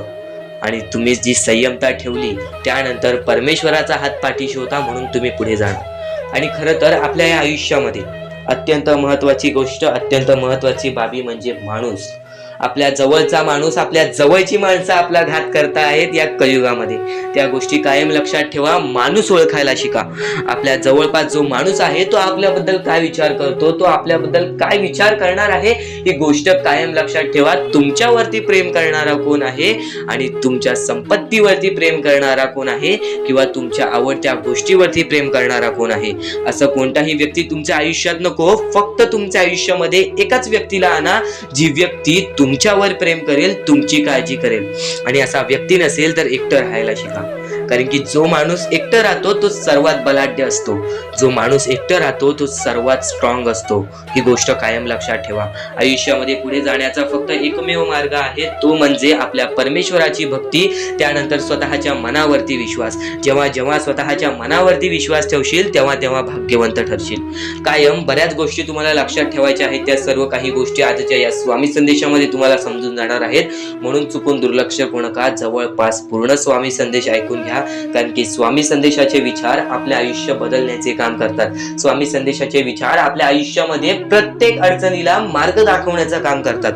आणि तुम्ही जी संयमता ठेवली त्यानंतर परमेश्वराचा हात पाठीशी होता म्हणून तुम्ही पुढे जाणार. आणि खरं तर आपल्या या आयुष्यामध्ये अत्यंत महत्वाची गोष्ट, अत्यंत महत्वाची बाबी म्हणजे माणूस. आपल्या जवळचा माणूस, आपल्या जवळची माणसं आपला घात करता आहेत या कलियुगामध्ये. त्या गोष्टी कायम लक्षात ठेवा. माणूस ओळखायला शिका. आपल्या जवळपास जो माणूस आहे तो आपल्याबद्दल काय विचार करतो, तो आपल्याबद्दल काय विचार करणार आहे, ही गोष्ट कायम लक्षात ठेवा. तुमच्यावरती प्रेम करणारा कोण आहे आणि तुमच्या संपत्तीवरती प्रेम करणारा कोण आहे किंवा तुमच्या आवडत्या गोष्टीवरती प्रेम करणारा कोण आहे, असं कोणताही व्यक्ती तुमच्या आयुष्यात नको. फक्त तुमच्या आयुष्यामध्ये एकाच व्यक्तीला आणा, जी व्यक्ती तुमच्यावर प्रेम करेल, तुमची काळजी करेल. आणि असा व्यक्ती नसेल तर एकटं राहायला शिका. कारण की जो माणूस एकटं राहतो तो सर्वात बलाढ्य असतो, जो माणूस एकटं राहतो तो सर्वात स्ट्रॉंग असतो. ही गोष्ट कायम लक्षात ठेवा. आयुष्यामध्ये पुढे जाण्याचा फक्त एकमेव मार्ग आहे, तो म्हणजे आपल्या परमेश्वराची भक्ती, त्यानंतर स्वतःच्या मनावरती विश्वास. जेव्हा जेव्हा स्वतःच्या मनावरती विश्वास ठेवशील तेव्हा तेव्हा भाग्यवंत ठरशील. कायम बऱ्याच गोष्टी तुम्हाला लक्षात ठेवायच्या आहेत. त्या सर्व काही गोष्टी आजच्या या स्वामी संदेशामध्ये तुम्हाला समजून जाणार आहेत. म्हणून चुकून दुर्लक्ष करू नका. जवळपास पूर्ण स्वामी संदेश ऐकून घ्या. कारण की स्वामी संदेशाचे विचार आपले आयुष्य बदलण्याचे काम करतात. स्वामी संदेशाचे विचार आपल्या आयुष्यामध्ये प्रत्येक अडचणीला मार्ग दाखवण्याचं काम करतात.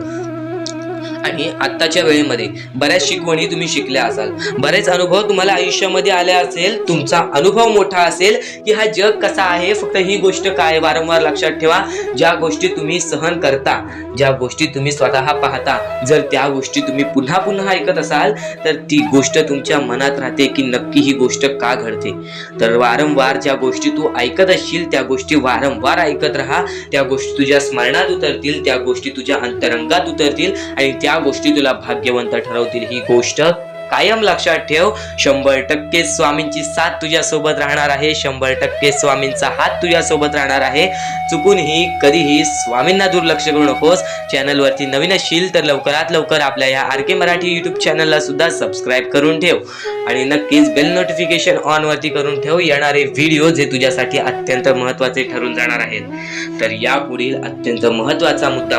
आणि आत्ताच्या वेळेमध्ये बऱ्याच शिकवणी तुम्ही शिकल्या असाल, बरेच अनुभव तुम्हाला आयुष्यामध्ये आले असेल, तुमचा अनुभव मोठा असेल की हा जग कसा आहे. फक्त ही गोष्ट काय वारंवार लक्षात ठेवा, ज्या गोष्टी तुम्ही सहन करता, ज्या गोष्टी तुम्ही स्वतः पाहता, जर त्या गोष्टी तुम्ही पुन्हा पुन्हा ऐकत असाल तर ती गोष्ट तुमच्या मनात राहते की नक्की ही गोष्ट का घडते. तर वारंवार ज्या गोष्टी तू ऐकत असशील त्या गोष्टी वारंवार ऐकत राहा. त्या गोष्टी तुझ्या स्मरणात उतरतील, त्या गोष्टी तुझ्या अंतरंगात उतरतील आणि त्या गोष्टी तुला भाग्यवंत ठरवतील. ही गोष्ट कायम लक्षात ठेव. 100% स्वामींची साथ तुझ्या सोबत राहणार आहे. 100% स्वामींचा हात तुझ्या सोबत राहणार आहे. चुकूनही कधीही स्वामींना दुर्लक्ष करू नकोस. चॅनलवरती नवीन असशील तर लवकरात लवकर आपल्या या RK मराठी YouTube चॅनलला सुद्धा सबस्क्राईब करून ठेव आणि नक्कीच बेल नोटिफिकेशन ऑन वरती करून ठेव. येणारे व्हिडिओ जे तुझ्यासाठी अत्यंत महत्त्वाचे ठरून जाणार आहेत. तर यापुढील अत्यंत महत्त्वाचा मुद्दा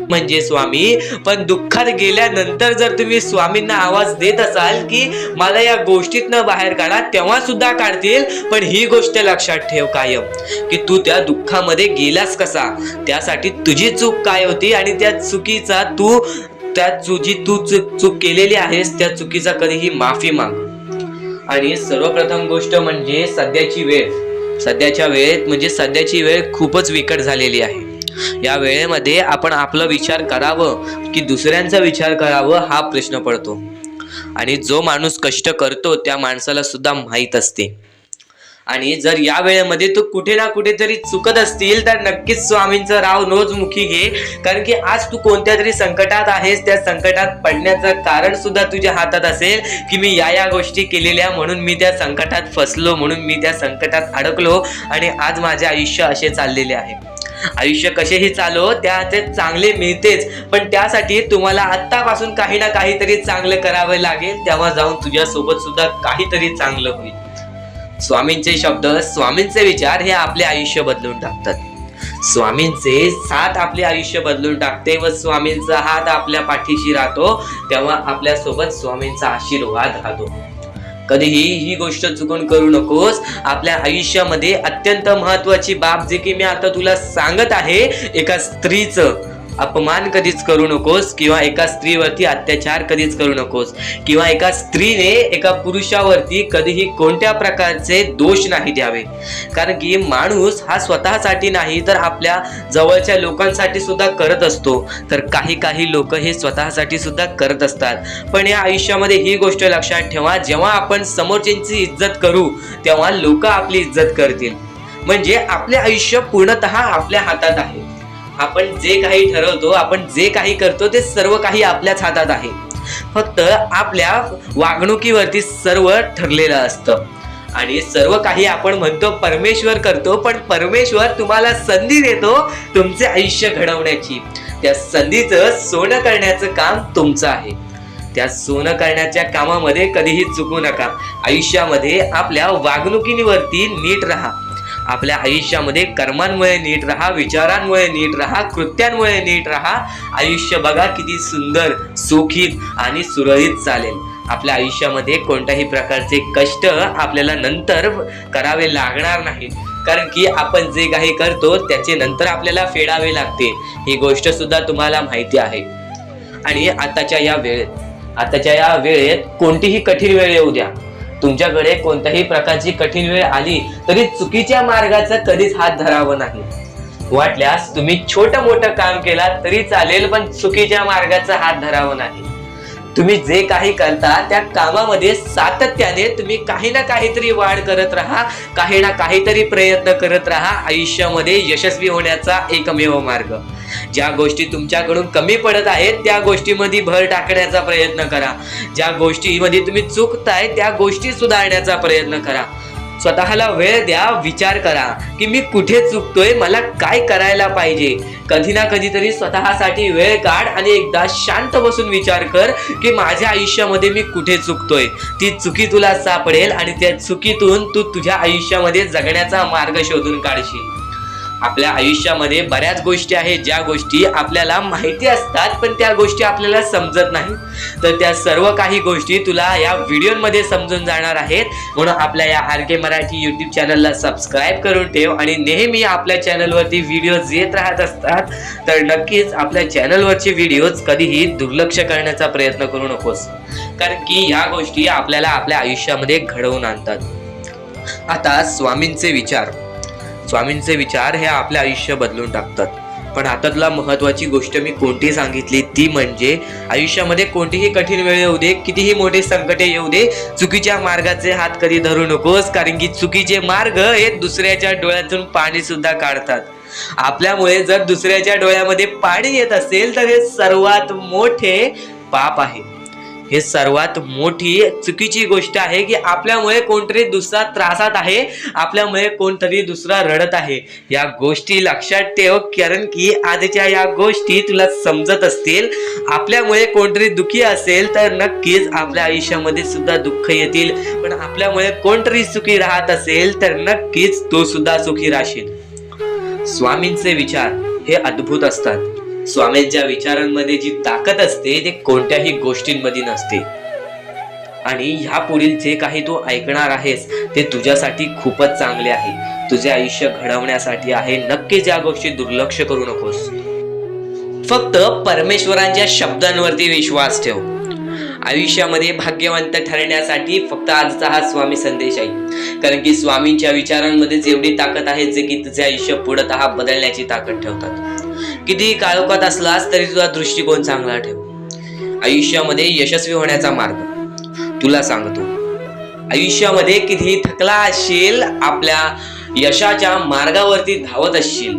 म्हणजे स्वामी. पण दुःखात गेल्यानंतर जर तुम्ही स्वामींना आवाज देत असाल की मला या गोष्टीतनं बाहेर काढा, तेव्हा सुद्धा काढतील. पण ही गोष्ट लक्षात ठेव कायम की तू त्या दुःखामध्ये गेलास कसा, त्यासाठी तुझी चूक काय होती आणि त्या चुकीचा तू चूक केलेली आहेस त्या चुकीचा कधीही माफी माग. आणि सर्वप्रथम गोष्ट म्हणजे सध्याची वेळ खूपच विकट झालेली आहे. या वेळेमध्ये आपण आपला विचार करावं की दुसऱ्यांचा विचार करावं हा प्रश्न पडतो. आणि जो माणूस कष्ट करतो त्या माणसाला सुद्धा माहीत असते. आणि जर या वेळेमध्ये तू कुठे ना कुठेतरी चुकत असतील तर नक्कीच स्वामींचं राव नोज मुखी घे. कारण की आज तू कोणत्या तरी संकटात आहेस. त्या संकटात पडण्याचं कारण सुद्धा तुझ्या हातात असेल की मी या गोष्टी केलेल्या म्हणून मी त्या संकटात फसलो, म्हणून मी त्या संकटात अडकलो आणि आज माझे आयुष्य असे चाललेले आहे. आयुष्य कसेही चालो त्याचे चांगले मिळतेच, पण त्यासाठी तुम्हाला आत्तापासून काही ना काहीतरी चांगलं करावं लागेल. तेव्हा जाऊन तुझ्यासोबत सुद्धा काहीतरी चांगलं होईल. स्वामींचे शब्द, स्वामींचे विचार हे आपले आयुष्य बदलून टाकतात. स्वामींचे साथ आपले आयुष्य बदलून टाकते व स्वामींचा हात आपल्या पाठीशी राहतो. तेव्हा आपल्या सोबत स्वामींचा आशीर्वाद राहतो. कधीही ही गोष्ट चुकून करू नकोस. आपल्या आयुष्यामध्ये अत्यंत महत्वाची बाब जे की मी आता तुला सांगत आहे, एका स्त्रीचं अपमान कधीच करू नकोस किंवा एका स्त्रीवरती अत्याचार कधीच करू नकोस किंवा एका स्त्रीने एका पुरुषावरती कधीही कोणत्या प्रकारचे दोष नाही द्यावे. कारण की माणूस हा स्वतःसाठी नाही तर आपल्या जवळच्या लोकांसाठी सुद्धा करत असतो. तर काही लोक हे स्वतःसाठी सुद्धा करत असतात. पण या आयुष्यामध्ये ही गोष्ट लक्षात ठेवा, जेव्हा आपण समोरच्यांची इज्जत करू तेव्हा लोक आपली इज्जत करतील. म्हणजे आपले आयुष्य पूर्णतः आपल्या हातात आहे. आपण जे काही ठरवतो, आपण जे काही करतो ते सर्व काही आपल्याच हातात आहे. फक्त आपल्या वागणुकीवरती सर्व ठरलेलं असतं. आणि सर्व काही आपण म्हणतो परमेश्वर करतो, पण परमेश्वर तुम्हाला संधी देतो तुमचे आयुष्य घडवण्याची. त्या संधीचं सोनं करण्याचं काम तुमचं आहे. त्या सोनं करण्याच्या कामामध्ये कधीही चुकू नका. आयुष्यामध्ये आपल्या वागणुकीवरती नीट राहा. आपल्या आयुष्यामध्ये कर्मांमुळे नीट राहा, विचारांमुळे नीट राहा, कृत्यांमुळे नीट राहा. आयुष्य बघा किती सुंदर, सुखीत आणि सुरळीत चालेल. आपल्या आयुष्यामध्ये कोणत्याही प्रकारचे कष्ट आपल्याला नंतर करावे लागणार नाहीत. कारण की आपण जे काही करतो त्याचे नंतर आपल्याला फेडावे लागते. ही गोष्ट सुद्धा तुम्हाला माहिती आहे. आणि आताच्या या वेळेत कोणतीही कठीण वेळ येऊ द्या, तुमच्याकडे कोणत्याही प्रकारची कठीण वेळ आली तरी चुकीच्या मार्गाचा कधीच हात धरावं नाही. वाटल्यास तुम्ही छोटं मोठं काम केला तरी चालेल, पण चुकीच्या मार्गाचा हात धरावं नाही. तुम्ही जे काही करता त्या कामामध्ये सातत्याने तुम्ही काही ना काहीतरी वाढ करत राहा, काही ना काहीतरी प्रयत्न करत राहा. आयुष्यामध्ये यशस्वी होण्याचा एकमेव मार्ग. ज्या गोष्टी तुमच्याकडून कमी पडत आहेत त्या गोष्टीमध्ये भर टाकण्याचा प्रयत्न करा. ज्या गोष्टीमध्ये तुम्ही चुकताय त्या गोष्टी सुधारण्याचा प्रयत्न करा. स्वतःला वेळ द्या, विचार करा की मी कुठे चुकतोय, मला काय करायला पाहिजे. कधी ना कधीतरी स्वतःसाठी वेळ काढ आणि एकदा शांत बसून विचार कर की माझ्या आयुष्यामध्ये मी कुठे चुकतोय. ती चुकी तुला सापडेल आणि त्या चुकीतून तू तुझ्या आयुष्यामध्ये जगण्याचा मार्ग शोधून काढशील. आपल्या आयुष्यामध्ये बऱ्याच गोष्टी आहेत ज्या गोष्टी आपल्याला माहिती असतात पण त्या गोष्टी आपल्याला समजत नाही. तर त्या सर्व काही गोष्टी तुला या व्हिडिओमध्ये समजून जाणार आहेत. म्हणून आपल्या या RK मराठी YouTube चॅनलला सबस्क्राईब करून ठेव आणि नेहमी आपल्या चॅनलवरती व्हिडिओज येत राहत असतात. तर नक्कीच आपल्या चॅनलवरचे व्हिडिओज कधीही दुर्लक्ष करण्याचा प्रयत्न करू नकोस, कारण की या गोष्टी आपल्याला आपल्या आयुष्यामध्ये घडवून आणतात. आता स्वामींचे विचार हे आपले आयुष्य बदलून टाकतात. पण आता तुला महत्वाची गोष्ट मी कोणती सांगितली ती म्हणजे आयुष्यामध्ये कोणतीही कठीण वेळ येऊ दे, कितीही मोठे संकटे येऊ दे, चुकीच्या मार्गाचे हात कधी धरू नकोस. कारण की चुकीचे मार्ग हे दुसऱ्याच्या डोळ्यातून पाणी सुद्धा काढतात. आपल्यामुळे जर दुसऱ्याच्या डोळ्यामध्ये पाणी येत असेल तर हे सर्वात मोठे पाप आहे. हे सर्वात मोठी चुकीची गोष्ट आहे की आपल्यामुळे कोणतरी दुसरा त्रासात आहे, आपल्यामुळे कोणतरी दुसरा रडत आहे. या गोष्टी लक्षात ठेव, कारण की आजच्या या गोष्टी तुला समजत असतील. आपल्यामुळे कोणतरी दुखी असेल तर नक्कीच आपल्या आयुष्यामध्ये सुद्धा दुःख येतील, पण आपल्यामुळे कोणतरी सुखी राहत असेल तर नक्कीच तो सुद्धा सुखी राहशील. स्वामींचे विचार हे अद्भुत असतात. स्वामींच्या विचारांमध्ये जी ताकद असते ते कोणत्याही गोष्टींमध्ये नसते. आणि ह्या पुढील जे काही तू ऐकणार आहेस ते तुझ्यासाठी खूपच चांगले आहे, तुझे आयुष्य घडवण्यासाठी आहे. नक्कीच या गोष्टी दुर्लक्ष करू नकोस. फक्त परमेश्वरांच्या शब्दांवरती विश्वास ठेव. आयुष्यामध्ये भाग्यवंत ठरण्यासाठी फक्त आजचा हा स्वामी संदेश आहे. कारण की स्वामींच्या विचारांमध्ये एवढी ताकद आहे जे की तुझे आयुष्य पूर्णतः बदलण्याची ताकद ठेवतात. किती काळोखात असलास तरी तुझा दृष्टिकोन चांगला ठेव. आयुष्यामध्ये यशस्वी होण्याचा मार्ग तुला सांगतो. आयुष्यामध्ये किती थकला असशील, आपल्या यशाच्या मार्गावरती धावत असशील,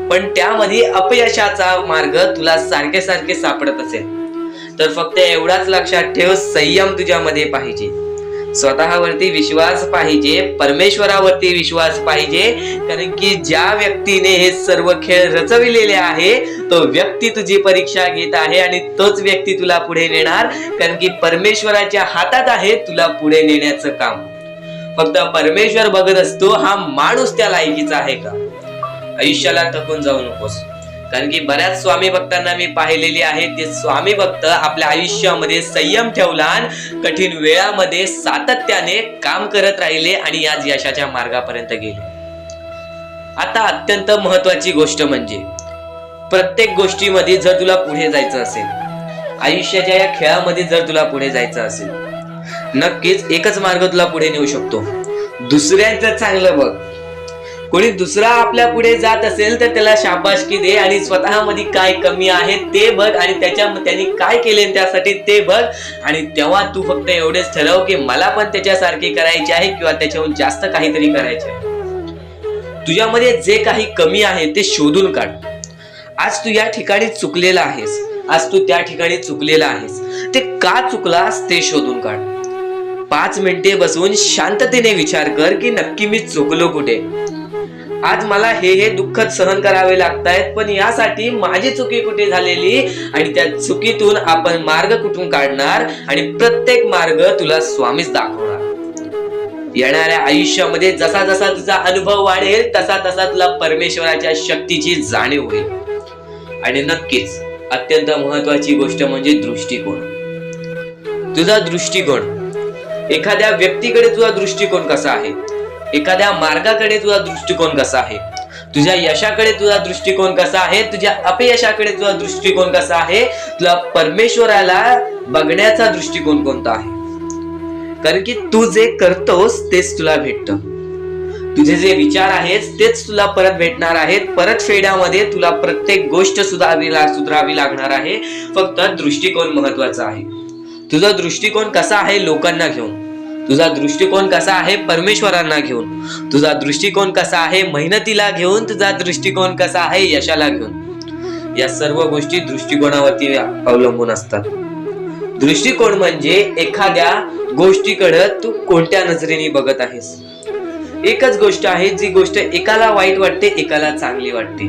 पण त्यामध्ये अपयशाचा मार्ग तुला सारखे सारखे सापडत असेल, तर फक्त एवढाच लक्षात ठेव, संयम तुझ्यामध्ये पाहिजे, स्वतःवरती विश्वास पाहिजे, परमेश्वरावरती विश्वास पाहिजे. कारण की ज्या व्यक्तीने हे सर्व खेळ रचविलेले आहे तो व्यक्ती तुझी परीक्षा घेत आहे आणि तोच व्यक्ती तुला पुढे नेणार. कारण की परमेश्वराच्या हातात आहे तुला पुढे नेण्याचं काम. फक्त परमेश्वर बघत असतो हा माणूस त्या लायकीचा आहे का. आयुष्याला थकून जाऊ नकोस. कारण की बऱ्याच स्वामी भक्तांना मी पाहिलेले आहे, ते स्वामी भक्त आपल्या आयुष्यामध्ये संयम ठेवला, कठीण वेळामध्ये सातत्याने काम करत राहिले आणि आज यशाच्या मार्गापर्यंत गेले. आता अत्यंत महत्वाची गोष्ट म्हणजे प्रत्येक गोष्टीमध्ये जर तुला पुढे जायचं असेल, आयुष्याच्या या खेळामध्ये जर तुला पुढे जायचं असेल, नक्कीच एकच मार्ग तुला पुढे नेऊ शकतो. दुसऱ्यांचं चांगलं बघ. कोणी दुसरा आपल्या पुढे जात असेल तर त्याला शाबासकी दे आणि स्वतःमध्ये काय कमी आहे ते बघ आणि त्यांनी काय केले त्यासाठी ते बघ. आणि तेव्हा तू फक्त एवढेच ठरव की मला पण त्याच्यासारखी करायची आहे किंवा त्याच्याहून जास्त काहीतरी करायचे आहे. तुझ्यामध्ये जे काही कमी आहे ते शोधून काढ. आज तू या ठिकाणी चुकलेला आहेस, आज तू त्या ठिकाणी चुकलेला आहेस, ते का चुकलास ते शोधून काढ. 5 मिनिटे बसून शांततेने विचार कर की नक्की मी चुकलो कुठे. आज मला हे दुःख सहन करावे लागतायत, पण यासाठी माझी चुकी कुठे झालेली आणि त्या चुकीतून आपण मार्ग कुठून काढणार आणि प्रत्येक मार्ग तुला स्वामीच दाखवणार. येणाऱ्या आयुष्यामध्ये जसा जसा तुझा अनुभव वाढेल तसा तसा तुला परमेश्वराच्या शक्तीची जाणीव होईल. आणि नक्कीच अत्यंत महत्वाची गोष्ट म्हणजे दृष्टिकोन. तुझा दृष्टिकोन, एखाद्या व्यक्तीकडे तुझा दृष्टिकोन कसा आहे, एखाद्या मार्गाकडे तुझा दृष्टिकोन कसा आहे, तुझ्या यशाकडे तुझा दृष्टिकोन कसा आहे, तुझ्या अपयशाकडे तुझा दृष्टिकोन कसा आहे, तुला परमेश्वराला बघण्याचा दृष्टिकोन कोणता आहे. कारण की तू जे करतोस तेच तुला भेटतं. तुझे जे विचार आहेत तेच तुला परत भेटणार आहेत. परत फेड्यामध्ये तुला प्रत्येक गोष्ट सुधारावी लागणार आहे. फक्त दृष्टिकोन महत्वाचा आहे. तुझा दृष्टिकोन कसा आहे लोकांना घेऊन, तुझा दृष्टिकोन कसा आहे परमेश्वरांना घेऊन, तुझा दृष्टिकोन कसा आहे मेहनतीला घेऊन, तुझा दृष्टिकोन कसा आहे यशाला घेऊन. या सर्व गोष्टी दृष्टिकोनावरती अवलंबून असतात. दृष्टिकोन म्हणजे एखाद्या गोष्टीकडे तू कोणत्या नजरेने बघत आहेस. एकच गोष्ट आहे जी गोष्ट एकाला वाईट वाटते एकाला चांगली वाटते.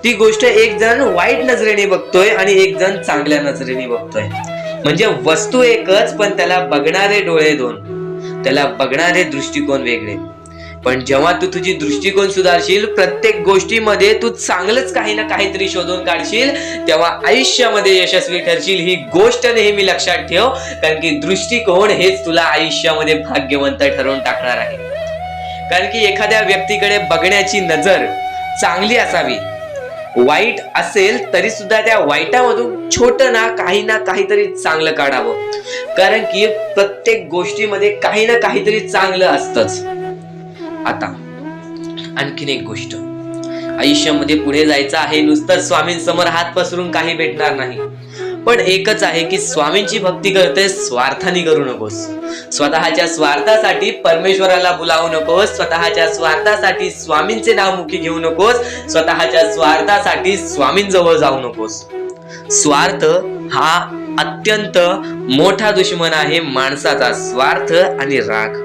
ती गोष्ट एक जण वाईट नजरेने बघतोय आणि एक जण चांगल्या नजरेने बघतोय. म्हणजे वस्तू एकच पण त्याला बघणारे डोळे दोन, त्याला बघणारे दृष्टिकोन वेगळे. पण जेव्हा तू तुझी दृष्टिकोन सुधारशील, प्रत्येक गोष्टीमध्ये तू चांगलंच काही ना काहीतरी शोधून काढशील, तेव्हा आयुष्यामध्ये यशस्वी ठरशील. ही गोष्ट नेहमी लक्षात ठेव. कारण की दृष्टिकोन हेच तुला आयुष्यामध्ये भाग्यवंत ठरवून टाकणार आहे. कारण की एखाद्या व्यक्तीकडे बघण्याची नजर चांगली असावी. वाईट असेल तरी सुद्धा त्या वाईटामधून छोटं ना काहीतरी चांगलं काढावं. कारण की प्रत्येक गोष्टीमध्ये काही ना काहीतरी चांगलं असतंच. आता आणखीन एक गोष्ट, आयुष्यामध्ये पुढे जायचं आहे, नुसतं स्वामींसमोर हात पसरून काही भेटणार नाही. पण एकच आहे की स्वामींची भक्ती करते स्वार्थाने करू नकोस. स्वतःच्या स्वार्थासाठी परमेश्वराला बोलावू नकोस. स्वतःच्या स्वार्थासाठी स्वामींचे नाव मुखी घेऊ नकोस. स्वतःच्या स्वार्थासाठी स्वामींजवळ जाऊ नकोस. स्वार्थ हा अत्यंत मोठा दुश्मन आहे माणसाचा. स्वार्थ आणि राग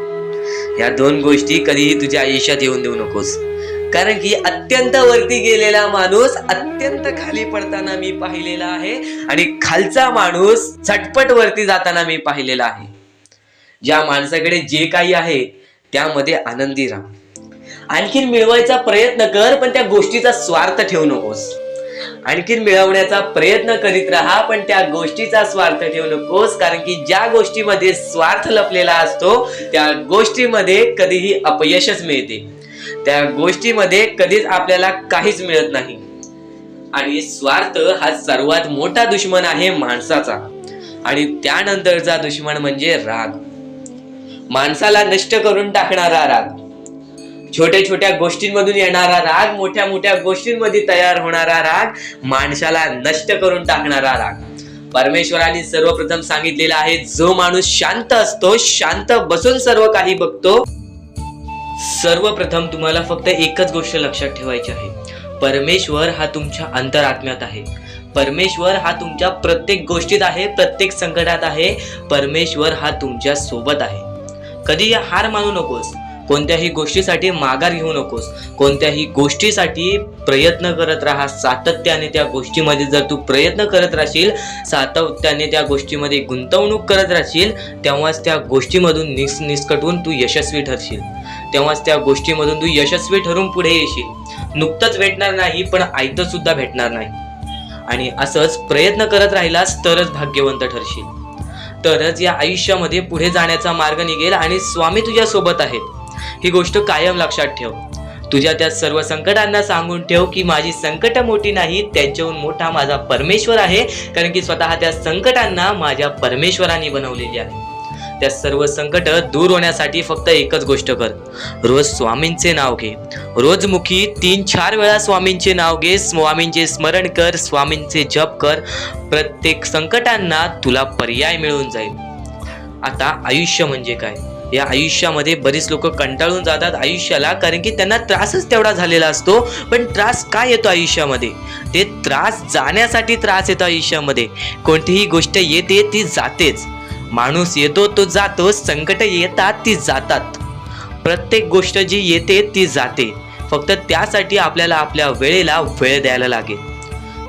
या दोन गोष्टी कधीही तुझ्या आयुष्यात येऊन देऊ नकोस. कारण की अत्यंत वरती गेलेला माणूस अत्यंत खाली पडताना मी पाहिलेला आहे आणि खालचा माणूस झटपट वरती जाताना मी पाहिलेला आहे. ज्या माणसाकडे जे काही आहे त्यामध्ये आनंदी राहा. आणखीन मिळवायचा प्रयत्न कर, पण त्या गोष्टीचा स्वार्थ ठेवू नकोस. आणखीन मिळवण्याचा प्रयत्न करीत राहा, पण त्या गोष्टीचा स्वार्थ ठेवू नकोस. कारण की ज्या गोष्टीमध्ये स्वार्थ लपलेला असतो त्या गोष्टीमध्ये कधीही अपयशच मिळते. त्या गोष्टीमध्ये कधीच आपल्याला काहीच मिळत नाही. आणि स्वार्थ हा सर्वात मोठा दुश्मन आहे माणसाचा. आणि त्यानंतरचा दुश्मन म्हणजे राग. माणसाला नष्ट करून टाकणारा राग. छोट्या छोट्या गोष्टींमधून येणारा राग, मोठ्या मोठ्या गोष्टींमध्ये तयार होणारा राग, माणसाला नष्ट करून टाकणारा राग. परमेश्वराने सर्वप्रथम सांगितलेलं आहे, जो माणूस शांत असतो, शांत बसून सर्व काही बघतो. सर्वप्रथम तुम्हाला फक्त एकच गोष्ट लक्षात ठेवायची आहे, परमेश्वर हा तुमच्या अंतरात्म्यात आहे. परमेश्वर हा तुमच्या प्रत्येक गोष्टीत आहे, प्रत्येक संकटात आहे. परमेश्वर हा तुमच्या सोबत आहे. कधी हार मानू नकोस, कोणत्याही गोष्टीसाठी माघार घेऊ नकोस, कोणत्याही गोष्टीसाठी प्रयत्न करत राहा. सातत्याने त्या गोष्टीमध्ये जर तू प्रयत्न करत राहशील, सातत्याने त्या गोष्टीमध्ये गुंतवणूक करत राहशील, तेव्हाच त्या गोष्टीमधून निसकटून तू यशस्वी ठरशील. तेव्हाच त्या गोष्टीमधून तू यशस्वी ठरून पुढे येशील. नुकतंच भेटणार नाही, पण आयतं सुद्धा भेटणार नाही. आणि असंच प्रयत्न करत राहिलास तरच भाग्यवंत ठरशील, तरच या आयुष्यामध्ये पुढे जाण्याचा मार्ग निघेल आणि स्वामी तुझ्या सोबत आहेत. ही गोष्ट कायम लक्षात ठेव. तुझ्या त्या सर्व संकटांना सांगून ठेव की माझी संकट मोठी नाही, त्यांच्याहून मोठा माझा परमेश्वर आहे. कारण की स्वतः त्या संकटांना माझ्या परमेश्वराने बनवलेली आहे. त्या सर्व संकट दूर होण्यासाठी फक्त एकच गोष्ट कर, रोज स्वामींचे नाव घे. रोज मुखी 3-4 वेळा स्वामींचे नाव घे, स्वामींचे स्मरण कर, स्वामींचे जप कर. प्रत्येक संकटांना तुला पर्याय मिळून जाईल. आता आयुष्य म्हणजे काय? या आयुष्यामध्ये बरीच लोक कंटाळून जातात आयुष्याला, कारण की त्यांना त्रासच तेवढा झालेला असतो. पण त्रास काय येतो आयुष्यामध्ये? ते त्रास जाण्यासाठी त्रास येतो आयुष्यामध्ये. कोणतीही गोष्ट येते ती जातेच. माणूस येतो तो जातो, संकट येतात ती जातात. प्रत्येक गोष्ट जी येते ती जाते. फक्त त्यासाठी आपल्याला आपल्या वेळेला वेळ द्यायला लागेल.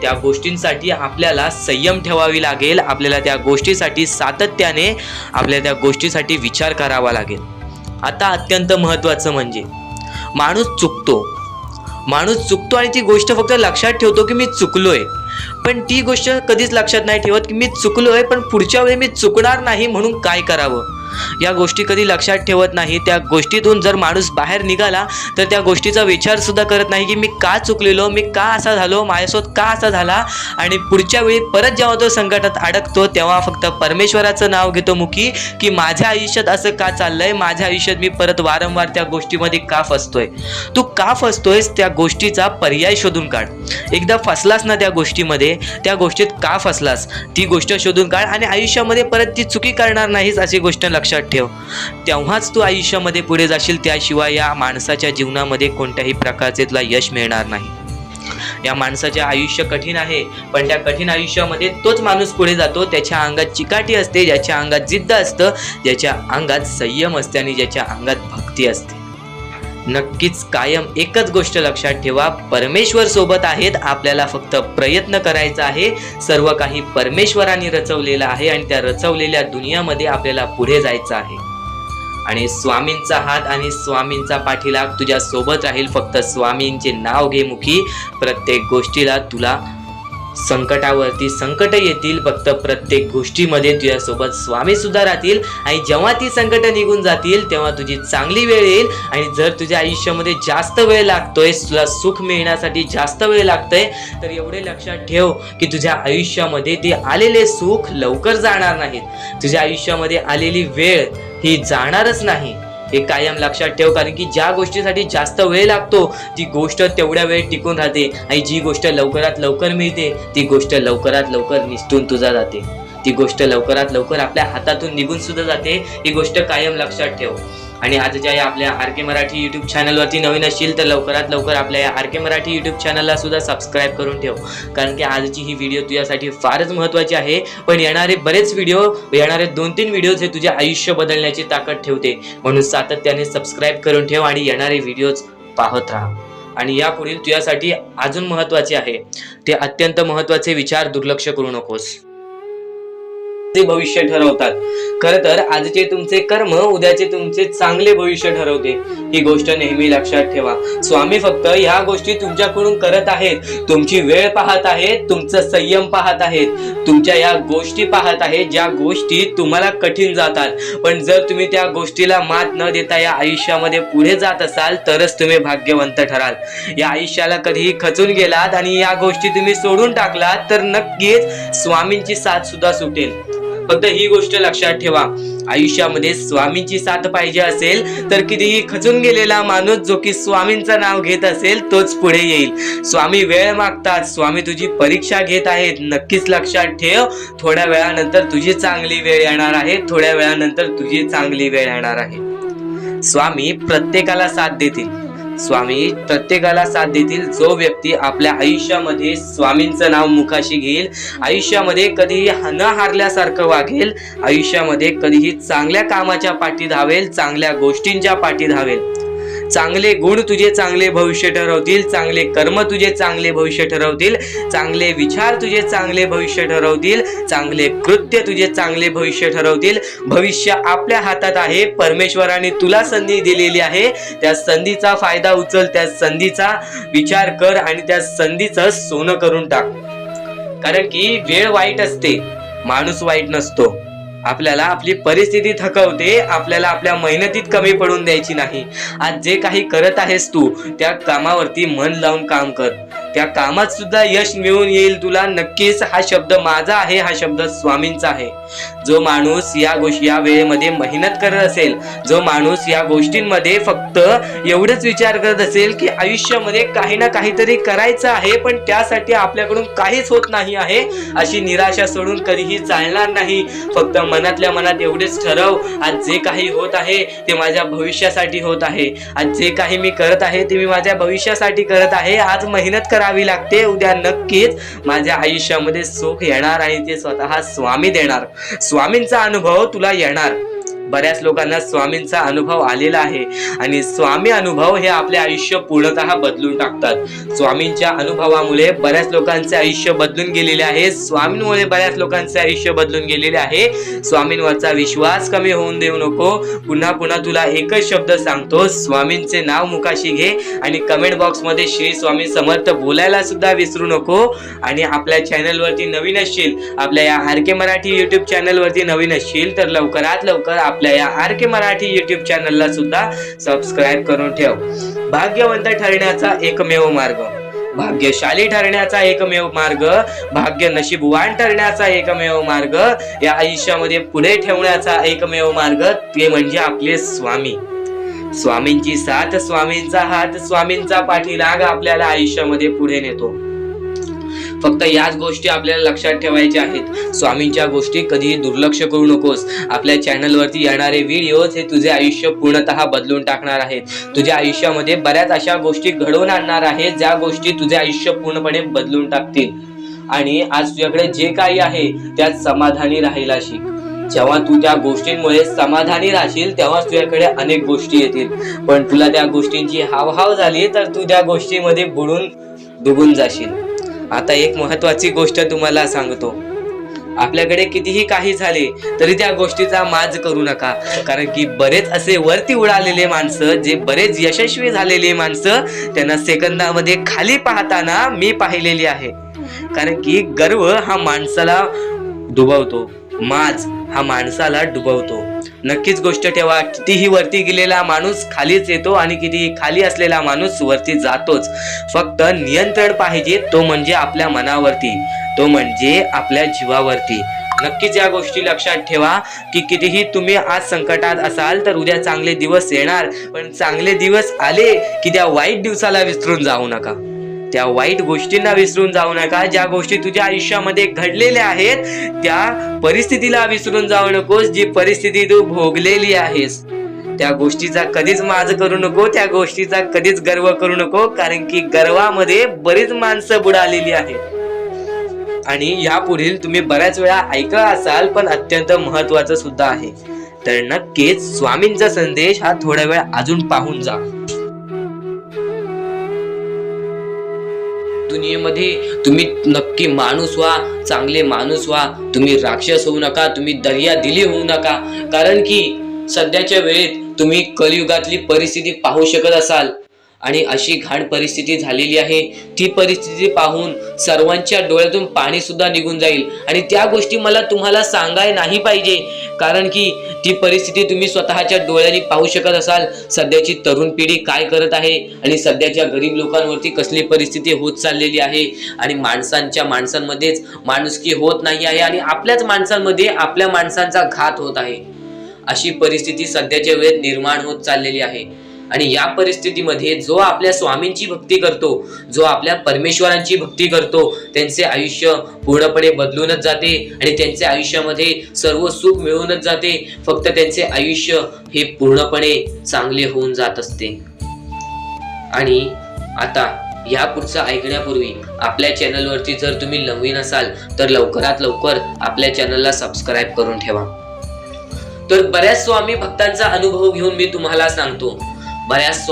त्या गोष्टींसाठी आपल्याला संयम ठेवावी लागेल. आपल्याला त्या गोष्टीसाठी सातत्याने आपल्या त्या गोष्टीसाठी विचार करावा लागेल. आता अत्यंत महत्त्वाचं म्हणजे माणूस चुकतो आणि ती गोष्ट फक्त लक्षात ठेवतो की मी चुकलोय, पण ती गोष्ट कधीच लक्षात नाही ठेवत की मी चुकलोय, पण पुढच्या वेळी मी चुकणार नाही म्हणून काय करावं. या गोष्टी कधी लक्षात ठेवत नाही. त्या गोष्टीतून जर माणूस बाहेर निघाला तर त्या गोष्टीचा विचार सुद्धा करत नाही की मी का चुकलेलो, मी का असा झालो, माझ्यासोबत का असा झाला. आणि पुढच्या वेळी परत जेव्हा तो संकटात अडकतो तेव्हा फक्त परमेश्वराचं नाव घेतो मुखी की माझ्या आयुष्यात असं का चाललंय, माझ्या आयुष्यात मी परत वारंवार त्या गोष्टीमध्ये का फसतोय. तू का फसतोयस त्या गोष्टीचा पर्याय शोधून काढ. एकदा फसलास ना त्या गोष्टीमध्ये, त्या गोष्टीत का फसलास ती गोष्ट शोधून काढ आणि आयुष्यामध्ये परत ती चुकी करणार नाहीस अशी गोष्ट लक्षात ठेव. तेव्हाच तू आयुष्यामध्ये पुढे जाशील. त्याशिवाय या माणसाच्या जीवनामध्ये कोणत्याही प्रकारचे तुला यश मिळणार नाही. या माणसाचे आयुष्य कठीण आहे, पण त्या कठीण आयुष्यामध्ये तोच माणूस पुढे जातो. त्याच्या अंगात चिकाटी असते, ज्याच्या अंगात जिद्द असतं, ज्याच्या अंगात संयम असते आणि ज्याच्या अंगात भक्ती असते. नक्कीच कायम एकच गोष्ट लक्षात ठेवा, परमेश्वर सोबत आहेत. आपल्याला फक्त प्रयत्न करायचा आहे. सर्व काही परमेश्वराने रचवलेलं आहे आणि त्या रचवलेल्या दुनियामध्ये आपल्याला पुढे जायचं आहे. आणि स्वामींचा हात आणि स्वामींचा पाठीलाग तुझ्या सोबत राहील. फक्त स्वामींचे नाव घे मुखी. प्रत्येक गोष्टीला तुला संकटावरती संकट येतील, फक्त प्रत्येक गोष्टीमध्ये तुझ्यासोबत स्वामी सुद्धा राहतील. आणि जेव्हा ती संकट निघून जातील तेव्हा तुझी चांगली वेळ येईल. आणि जर तुझ्या आयुष्यामध्ये जास्त वेळ लागतोय, तुला सुख मिळण्यासाठी जास्त वेळ लागतोय, तर एवढे लक्षात ठेव की तुझ्या आयुष्यामध्ये ते आलेले सुख लवकर जाणार नाहीत. तुझ्या आयुष्यामध्ये आलेली वेळ ही जाणारच नाही. हे कायम लक्षात ठेव. कारण की ज्या गोष्टीसाठी जास्त वेळ लागतो ती गोष्ट तेवढ्या वेळ टिकून राहते. आणि जी गोष्ट लवकरात लवकर मिळते ती गोष्ट लवकरात लवकर निसटून तुझा जाते. ती गोष्ट लवकरात लवकर आपल्या हातातून निघून सुद्धा जाते. ही गोष्ट कायम लक्षात ठेव. आणि आजच्या या आपल्या RK मराठी यूट्यूब चॅनलवरती नवीन असशील तर लवकरात लवकर आपल्या या RK मराठी यूट्यूब चॅनलला सुद्धा सबस्क्राईब करून ठेव. कारण की आजची ही व्हिडिओ तुझ्यासाठी फारच महत्त्वाची आहे. पण येणारे बरेच व्हिडिओ, येणारे 2-3 व्हिडिओज हे तुझे आयुष्य बदलण्याची ताकद ठेवते. म्हणून सातत्याने सबस्क्राईब करून ठेव आणि येणारे व्हिडिओज पाहत राहा. आणि यापुढील तुझ्यासाठी अजून महत्त्वाचे आहे ते अत्यंत महत्त्वाचे विचार दुर्लक्ष करू नकोस. भविष्य ठरवतात. खरं तर आजचे तुमचे कर्म उद्याचे तुमचे चांगले भविष्य ठरवते. ही गोष्ट नेहमी लक्षात ठेवा. स्वामी फक्त या गोष्टी तुमच्याकडून करत आहेत. तुमची वेळ पाहत आहेत, तुमचं संयम पाहत आहेत, तुमच्या या गोष्टी पाहत आहेत ज्या गोष्टी तुम्हाला कठीण जातात. पण जर तुम्ही त्या गोष्टीला मात न देता या आयुष्यामध्ये पुढे जात असाल तरच तुम्ही भाग्यवंत ठराल. या आयुष्याला कधीही खचून गेलात आणि या गोष्टी तुम्ही सोडून टाकलात तर नक्कीच स्वामींची साथ सुद्धा सुटेल. फक्त ही गोष्ट लक्षात ठेवा, आयुष्यामध्ये स्वामींची साथ पाहिजे असेल तर कितीही खचून गेलेला माणूस जो की स्वामींचं नाव घेत असेल तोच पुढे येईल. स्वामी वेळ मागतात, स्वामी तुझी परीक्षा घेत आहेत. नक्कीच लक्षात ठेव, थोड्या वेळानंतर तुझी चांगली वेळ येणार आहे, थोड्या वेळानंतर तुझी चांगली वेळ येणार आहे. स्वामी प्रत्येकाला साथ देतील, स्वामी प्रत्येकाला साथ देतील. जो व्यक्ती आपल्या आयुष्यामध्ये स्वामींचं नाव मुखाशी घेईल, आयुष्यामध्ये कधीही न हारल्यासारखं वागेल, आयुष्यामध्ये कधीही चांगल्या कामाच्या पाठी धावेल, चांगल्या गोष्टींच्या पाठी धावेल. चांगले गुण तुझे चांगले भविष्य ठरवतील, चांगले कर्म तुझे चांगले भविष्य ठरवतील, चांगले विचार तुझे चांगले भविष्य ठरवतील, चांगले कृत्य तुझे चांगले भविष्य ठरवतील. भविष्य आपल्या हातात आहे, परमेश्वराने तुला संधी दिलेली आहे. त्या संधीचा फायदा उचल, त्या संधीचा विचार कर आणि त्या संधीचं सोनं करून टाक. कारण की वेळ वाईट असते, माणूस वाईट नसतो. आपल्याला आपली परिस्थिती थकवते, आपल्याला आपल्या मेहनतीत कमी पडून द्यायची नाही. आज जे काही करत आहेस तू, त्या कामावरती मन लावून काम कर, त्या कामात सुद्धा यश मिळून येईल तुला. नक्कीच हा शब्द माझा आहे, हा शब्द स्वामींचा आहे. जो माणूस या वेळेमध्ये मेहनत करत असेल, जो माणूस या गोष्टींमध्ये फक्त एवढंच विचार करत असेल की आयुष्यामध्ये काही ना काहीतरी करायचं आहे पण त्यासाठी आपल्याकडून काहीच होत नाही आहे, अशी निराशा सोडून कधीही चालणार नाही. फक्त मनातल्या मनात एवढेच ठरव, आज जे काही होत आहे ते माझ्या भविष्यासाठी होत आहे, आज जे काही मी करत आहे ते मी माझ्या भविष्यासाठी करत आहे. आज मेहनत करावी लागते, उद्या नक्कीच माझ्या आयुष्यामध्ये सुख येणार आणि ते स्वतः स्वामी देणार. स्वामींचा अनुभव तुला येणार. बऱ्याच लोकांना स्वामींचा अनुभव आलेला आहे आणि स्वामी अनुभव हे आपले आयुष्य पूर्णतः बदलून टाकतात. स्वामींच्या अनुभवामुळे बऱ्याच लोकांचे आयुष्य बदलून गेलेले आहे, स्वामींमुळे बऱ्याच लोकांचे आयुष्य बदलून गेलेले आहे. स्वामींवरचा विश्वास कमी होऊन देऊ नको. पुन्हा पुन्हा तुला एकच शब्द सांगतो, स्वामींचे नाव मुखाशी घे आणि कमेंट बॉक्स मध्ये श्री स्वामी समर्थ बोलायला सुद्धा विसरू नको. आणि आपल्या चॅनल वरती नवीन असशील, आपल्या या RK मराठी युट्यूब चॅनल वरती नवीन असशील तर लवकरात लवकर आपल्या या RK मराठी युट्यूब चॅनलला सुद्धा सबस्क्राईब करून ठेव. भाग्यवंत ठरण्याचा एकमेव मार्ग, भाग्यशाली ठरण्याचा एकमेव मार्ग, भाग्य नशीबवान ठरण्याचा एकमेव मार्ग, या आयुष्यामध्ये पुढे ठेवण्याचा एकमेव मार्ग ते म्हणजे आपले स्वामी. स्वामींची साथ, स्वामींचा हात, स्वामींचा पाठीराग आपल्याला आयुष्यामध्ये पुढे नेतो. फक्त याच गोष्टी आपल्याला लक्षात ठेवायच्या आहेत. स्वामींच्या गोष्टी कधीही दुर्लक्ष करू नकोस. आपल्या चॅनलवरती येणारे व्हिडिओज हे तुझे आयुष्य पूर्णतः बदलून टाकणार आहेत. तुझ्या आयुष्यामध्ये बऱ्याच अशा गोष्टी घडवून आणणार आहेत ज्या गोष्टी तुझे आयुष्य पूर्णपणे बदलून टाकतील. आणि आज तुझ्याकडे जे काही आहे त्यात समाधानी राहायला शिक. जेव्हा तू त्या गोष्टींमुळे समाधानी राहशील तेव्हा तुझ्याकडे अनेक गोष्टी येतील. पण तुला त्या गोष्टींची हावहाव झाली तर तू त्या गोष्टीमध्ये बुडून डुबून जाशील. आता एक महत्वाची गोष्ट तुम्हाला सांगतो, आपल्याकडे कितीही काही झाले तरी त्या गोष्टीचा माज करू नका. कारण की बरेच असे वरती उडालेले माणसं, जे बरेच यशस्वी झालेले माणसं, त्यांना सेकंदामध्ये खाली पाहताना मी पाहिलेली आहे. कारण की गर्व हा माणसाला डुबवतो, माज हा माणसाला डुबवतो. नक्कीच गोष्ट ठेवा, कितीही वरती गेलेला माणूस खालीच येतो आणि कितीही खाली असलेला माणूस वरती जातोच. फक्त नियंत्रण पाहिजे, तो म्हणजे आपल्या मनावरती, तो म्हणजे आपल्या जीवावरती. नक्कीच या गोष्टी लक्षात ठेवा की कितीही तुम्ही आज संकटात असाल तर उद्या चांगले दिवस येणार. पण चांगले दिवस आले की त्या वाईट दिवसाला विसरून जाऊ नका, त्या वाईट गोष्टींना विसरून जाऊ नका. ज्या गोष्टी तुझ्या आयुष्यामध्ये घडलेल्या आहेत त्या परिस्थितीला विसरून जाऊ नकोस. जी परिस्थिती तू भोगलेली आहेस त्या गोष्टीचा कधीच माज करू नको, त्या गोष्टीचा कधीच गर्व करू नको. कारण की गर्वामध्ये बरीच माणसं बुडालेली आहेत. आणि यापुढील तुम्ही बऱ्याच वेळा ऐकलं असाल पण अत्यंत महत्वाचं सुद्धा आहे. तर नक्कीच स्वामींचा संदेश हा थोडा वेळ अजून पाहून जा. दुनियेमध्ये तुम्ही नक्की माणूस व्हा, चांगले माणूस व्हा. तुम्ही राक्षस होऊ नका, तुम्ही दर्या दिली होऊ नका. कारण की सध्याच्या वेळेत तुम्ही कलियुगातली परिस्थिती पाहू शकत असाल. आणि अशी घाण परिस्थिती झालेली आहे, ती परिस्थिती पाहून सर्वांच्या डोळ्यातून पाणी सुद्धा निघून जाईल. आणि त्या गोष्टी मला तुम्हाला सांगाय नाही पाहिजे, कारण की ती परिस्थिती तुम्ही स्वतःच्या डोळ्यांनी पाहू शकत असाल. सध्याची तरुण पिढी काय करत आहे आणि सध्याच्या गरीब लोकांवरती कसली परिस्थिती होत चाललेली आहे. आणि माणसांमध्येच माणुसकी होत नाही आहे आणि आपल्याच माणसांमध्ये आपल्या माणसांचा घात होत आहे. अशी परिस्थिती सध्याच्या वेळेत निर्माण होत चाललेली आहे. आणि या परिस्थितीमध्ये जो आपल्या स्वामींची भक्ती करतो, जो आपल्या परमेश्वरांची भक्ती करतो, त्यांचे आयुष्य पूर्णपणे बदलूनच जाते आणि त्यांच्या आयुष्यामध्ये सर्व सुख मिळूनच जाते. फक्त त्यांचे आयुष्य हे पूर्णपणे चांगले होऊन जात असते. आणि आता या पुढचं ऐकण्यापूर्वी आपल्या चॅनलवरती जर तुम्ही नवीन असाल तर लवकरात लवकर आपल्या चॅनलला सबस्क्राईब करून ठेवा. तर बऱ्याच स्वामी भक्तांचा अनुभव घेऊन मी तुम्हाला सांगतो, बरीच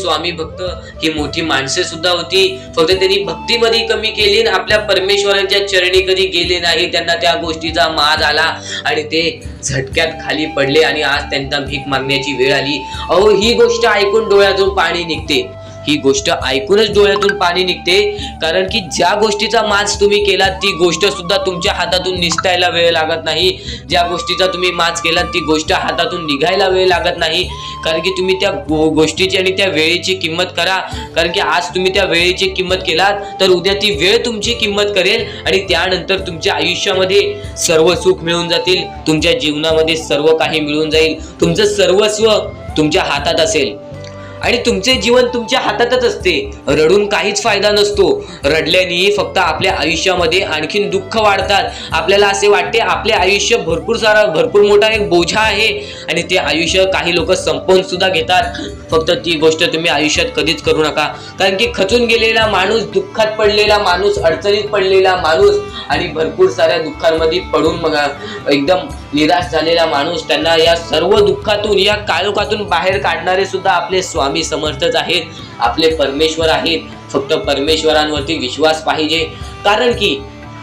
स्वामी भक्त ही मोठी माणसे सुद्धा होती, फक्त त्यांनी भक्तीमध्ये कमी केली आणि आपल्या परमेश्वरांच्या चरणी कधी गेले नाही. त्यांना त्या गोष्टीचा माज आला आणि ते झटक्यात खाली पडले आणि आज त्यांना भीक मागण्याची वेळ आली. अहो, ही गोष्ट ऐकून डोळ्यातून पाणी निघते, ही गोष्ट ऐकूनच डोळ्यातून पाणी निघते. कारण की ज्या गोष्टीचा माज तुम्ही केला ती गोष्ट सुद्धा तुमच्या हातातून निसटायला वेळ लागत नाही. ज्या गोष्टीचा तुम्ही माज केला ती गोष्ट हातातून निघायला वेळ लागत नाही. कारण की तुम्ही त्या गोष्टीची आणि त्या वेळेची किंमत करा. कारण की आज तुम्ही त्या वेळेची किंमत केलात तर उद्या ती वेळ तुमची किंमत करेल आणि त्यानंतर तुमच्या आयुष्यामध्ये सर्व सुख मिळून जातील. तुमच्या जीवनामध्ये सर्व काही मिळून जाईल. तुमचं सर्वस्व तुमच्या हातात असेल आणि तुमचे जीवन तुमच्या हातातच असते. रडून काहीच फायदा नसतो. रडल्याने फक्त आपल्या आयुष्यामध्ये आणखीन दुःख वाढतात. आपल्याला असे वाटते आपले आयुष्य भरपूर मोठा एक बोझा आहे आणि ते आयुष्य काही लोक संपवून सुद्धा घेतात. फक्त ती गोष्ट तुम्ही आयुष्यात कधीच करू नका. कारण की खचून गेलेला माणूस, दुःखात पडलेला माणूस, अडचणीत पडलेला माणूस आणि भरपूर साऱ्या दुःखांमध्ये पडून एकदम निराश झालेला माणूस, त्यांना या सर्व दुःखातून, या काळोखातून बाहेर काढणारे सुद्धा आपले स्वामी समर्थच आहेत, आपले परमेश्वर आहेत. फक्त परमेश्वरांवरती विश्वास पाहिजे. कारण की